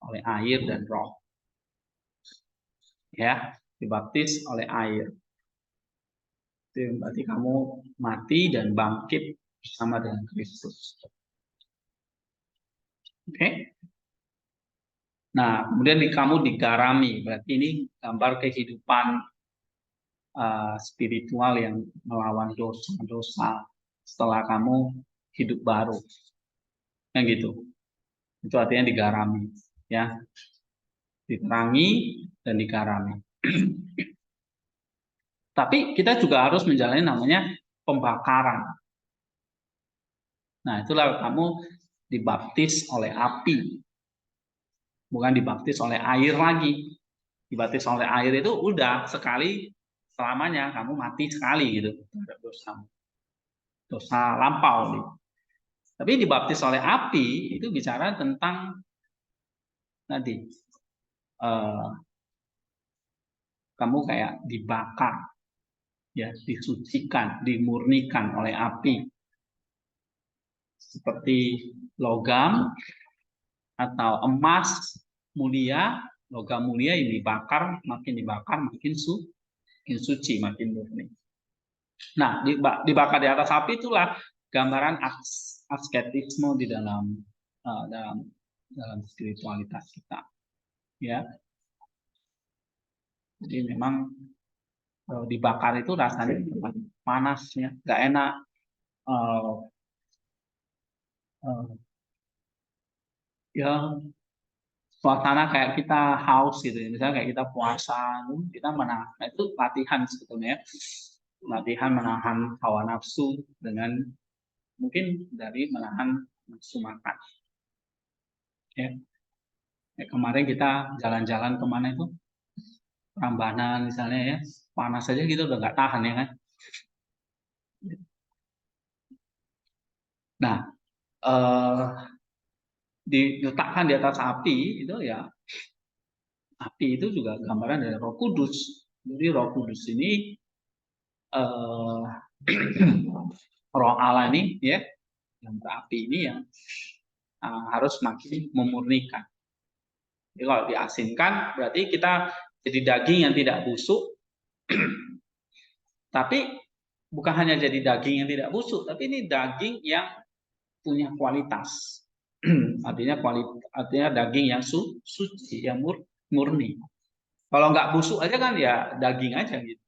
oleh air dan roh. Ya, dibaptis oleh air. Itu berarti kamu mati dan bangkit bersama dengan Kristus. Oke. Nah, kemudian kamu digarami, berarti ini gambar kehidupan spiritual yang melawan dosa-dosa setelah kamu hidup baru. Yang gitu. Itu artinya digarami, ya. Diterangi dan digarami. Tapi kita juga harus menjalani namanya pembakaran. Nah, itulah kamu dibaptis oleh api. Bukan dibaptis oleh air lagi. Dibaptis oleh air itu udah sekali selamanya, kamu mati sekali gitu terhadap dosa lampau gitu. Tapi dibaptis oleh api itu bicara tentang tadi kamu kayak dibakar, ya, disucikan, dimurnikan oleh api seperti logam atau emas mulia, logam mulia yang dibakar makin makin suci, makin murni. Nah, dibakar di atas api itulah gambaran asketisme di dalam spiritualitas kita, ya. Jadi memang dibakar itu rasanya panas, ya, nggak enak. Ya, suasana kayak kita haus gitu ya, misalnya kayak kita puasa, kita menahan. Nah, itu latihan sebetulnya, latihan menahan hawa nafsu dengan mungkin dari menahan nafsu makan. Ya. Kemarin kita jalan-jalan kemana itu, Prambanan misalnya ya, panas saja gitu udah nggak tahan ya kan. Nah, diletakkan di atas api itu ya, api itu juga gambaran dari Roh Kudus. Jadi Roh Kudus ini Roh Allah ini ya, yang berapi ini yang harus makin memurnikan. Jadi kalau diasinkan berarti kita jadi daging yang tidak busuk. Tapi bukan hanya jadi daging yang tidak busuk, tapi ini daging yang punya kualitas. artinya daging yang suci, yang murni. Kalau nggak busuk aja kan ya daging aja gitu.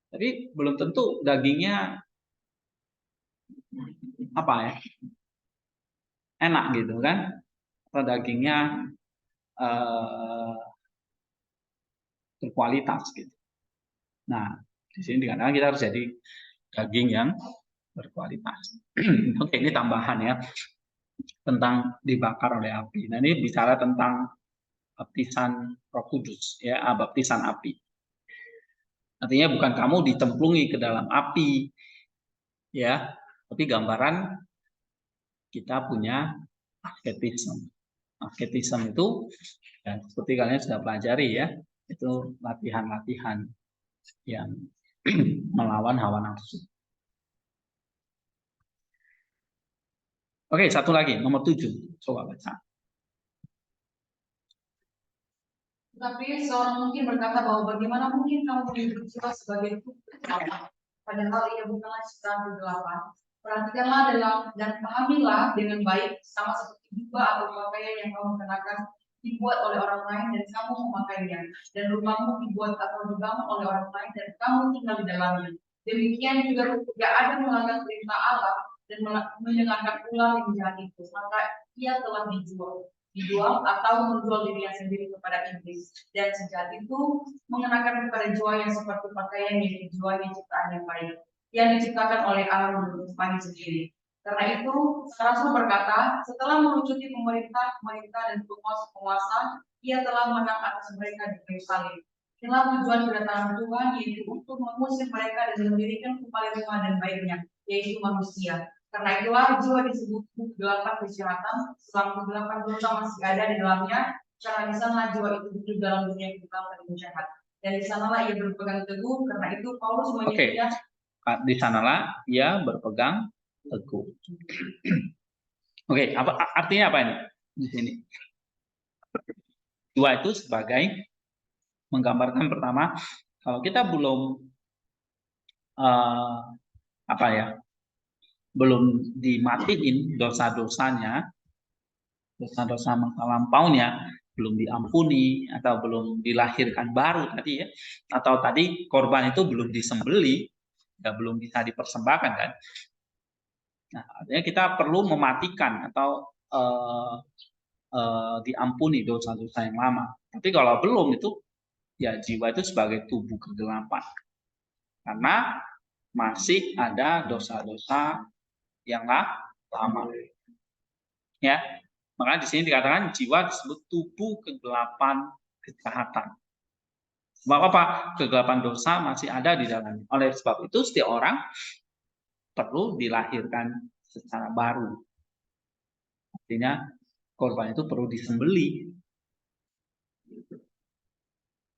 Tapi belum tentu dagingnya apa ya, enak gitu kan, atau dagingnya berkualitas gitu. Nah, di sini dikatakan kita harus jadi daging yang berkualitas. Oke, ini tambahan ya tentang dibakar oleh api. Nah, ini bicara tentang baptisan Roh Kudus ya, baptisan api. Artinya bukan kamu dicemplungi ke dalam api ya, tapi gambaran kita punya asketisme. Asketisme itu ya, seperti kalian sudah pelajari ya, itu latihan-latihan yang melawan hawa nafsu. Oke, satu lagi, nomor 7. Coba baca. Tetapi seorang mungkin berkata bahwa bagaimana mungkin kamu menyebut jiwa sebagai tubuh kegelapan, padahal ia bukanlah ciptaan kegelapan. Perhatikanlah dan pahamilah dengan baik, sama seperti jubah atau pakaian yang kamu kenakan dibuat oleh orang lain dan kamu memakainya, dan rumahmu dibuat atau dibangun oleh orang lain dan kamu tinggal di dalamnya. Demikian juga tidak ada melanggar perintah Allah dan mendengarkan ulang yang jahat itu, maka ia telah dijual atau menjual dirinya sendiri kepada iblis, dan sejahat itu mengenakan kepada jiwa yang seperti pakaian yang dijualnya ciptaan yang baik yang diciptakan oleh Allah menurut rumahnya sendiri. Karena itu Rasul berkata, setelah melucuti pemerintah dan penguasa, ia telah menang atas mereka di kayu salib. Inilah tujuan kedatangan Tuhan, yaitu untuk mengusir mereka dan mendirikan kembali rumah dan baiknya, yaitu manusia. Karena itulah jiwa disebut kegelapan kejahatan, selama kegelapan dosa masih ada di dalamnya, karena di sana jiwa itu hidup dalam dunia kegelapan dan jahat. Dan di sanalah ia berpegang teguh, karena itu Paulus menyebutnya. Di sanalah ia berpegang teguh. Oke, artinya apa ini di sini? Jiwa itu sebagai menggambarkan pertama, kalau kita belum belum dimatiin dosa-dosanya, dosa-dosa masa lampaunya belum diampuni atau belum dilahirkan baru tadi ya, atau tadi korban itu belum disembeli, ya belum bisa dipersembahkan kan. Nah, artinya kita perlu mematikan atau diampuni dosa-dosa yang lama. Tapi kalau belum itu, ya jiwa itu sebagai tubuh kegelapan. Karena masih ada dosa-dosa yang lama. Ya, maka di sini dikatakan jiwa disebut tubuh kegelapan kejahatan. Sebab apa? Kegelapan dosa masih ada di dalamnya. Oleh sebab itu setiap orang perlu dilahirkan secara baru. Artinya korban itu perlu disembeli.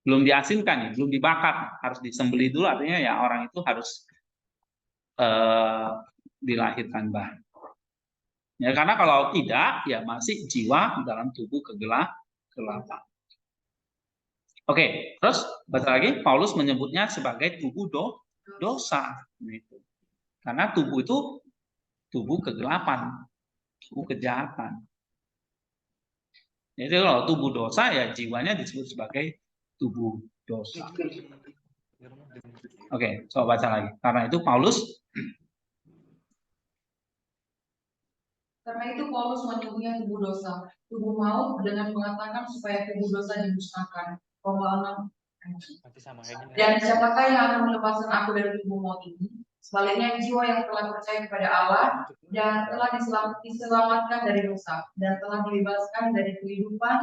Belum diasinkan ya, belum dibakar, harus disembeli dulu. Artinya ya orang itu harus dilahirkan baru. Ya, karena kalau tidak, ya masih jiwa dalam tubuh kegelapan. Oke, terus baca lagi, Paulus menyebutnya sebagai tubuh dosa. Gitu. Karena tubuh itu tubuh kegelapan, tubuh kejahatan. Jadi kalau tubuh dosa, ya jiwanya disebut sebagai tubuh dosa. Oke, coba baca lagi. Karena itu Paulus menyebutnya tubuh dosa, tubuh maut, dengan mengatakan supaya tubuh dosa dimusnahkan. Roma 6. Dan siapakah yang akan melepaskan aku dari tubuh maut ini? Sebaliknya jiwa yang telah percaya kepada Allah dan telah diselamatkan dari dosa dan telah dibebaskan dari kehidupan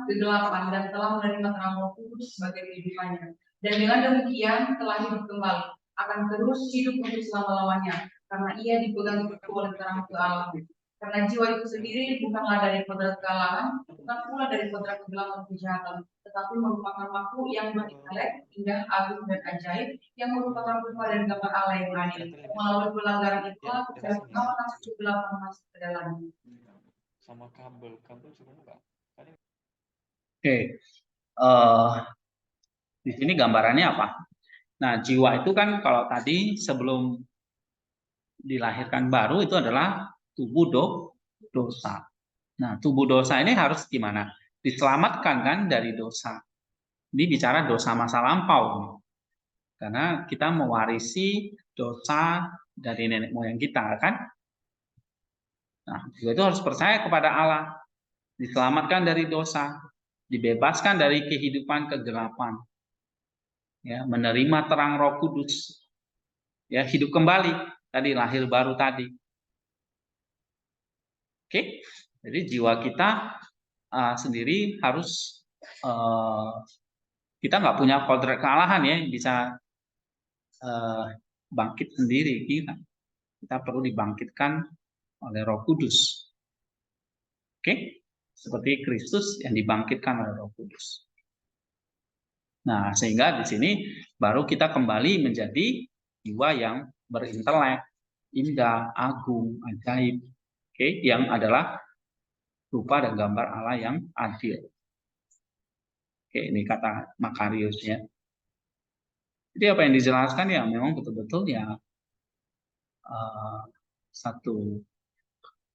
kegelapan dan telah menerima terang Roh Kudus sebagai kehidupannya. Dan dengan demikian telah hidup kembali, akan terus hidup untuk selama-lamanya. karena ia dipegang teguh oleh terang Allah. Karena jiwa itu sendiri bukanlah dari kodrat kealahan, bukan pula dari kodrat kegelapan kejahatan, tetapi merupakan makhluk yang berintelek, indah, agung, dan ajaib, yang merupakan rupa dan gambar Allah yang adil. Melalui pelanggaran itulah kegelapan kegelapan masuk ke dalamnya. Sama kabel juga enggak. Oke. Di sini gambarannya apa? Nah, jiwa itu kan kalau tadi sebelum dilahirkan baru itu adalah tubuh dosa. Nah, tubuh dosa ini harus gimana? Diselamatkan kan dari dosa. Ini bicara dosa masa lampau. Karena kita mewarisi dosa dari nenek moyang kita kan. Nah, itu harus percaya kepada Allah. Diselamatkan dari dosa, dibebaskan dari kehidupan kegelapan. Ya, menerima terang Roh Kudus. Ya, hidup kembali. Tadi lahir baru tadi. Oke. Jadi jiwa kita sendiri harus kita nggak punya kodrat kealahan ya, bisa bangkit sendiri kita perlu dibangkitkan oleh Roh Kudus. Oke, seperti Kristus yang dibangkitkan oleh Roh Kudus. Nah, sehingga di sini baru kita kembali menjadi jiwa yang berintelek, indah, agung, ajaib, oke, yang adalah rupa dan gambar Allah yang adil. Oke, ini kata Makarius ya. Jadi apa yang dijelaskan ya memang betul-betul ya satu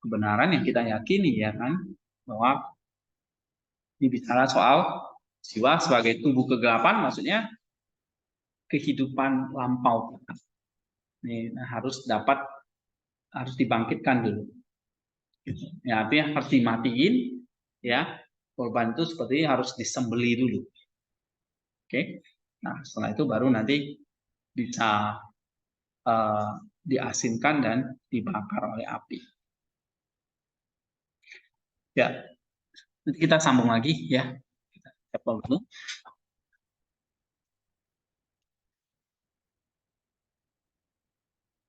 kebenaran yang kita yakini ya kan, bahwa ini bicara soal jiwa sebagai tubuh kegelapan, maksudnya kehidupan lampau kita. Ini harus dibangkitkan dulu. Ya, artinya harus dimatiin ya. Korban itu seperti harus disembelih dulu. Oke. Nah, setelah itu baru nanti bisa diasinkan dan dibakar oleh api. Ya, nanti kita sambung lagi ya. Kita dulu.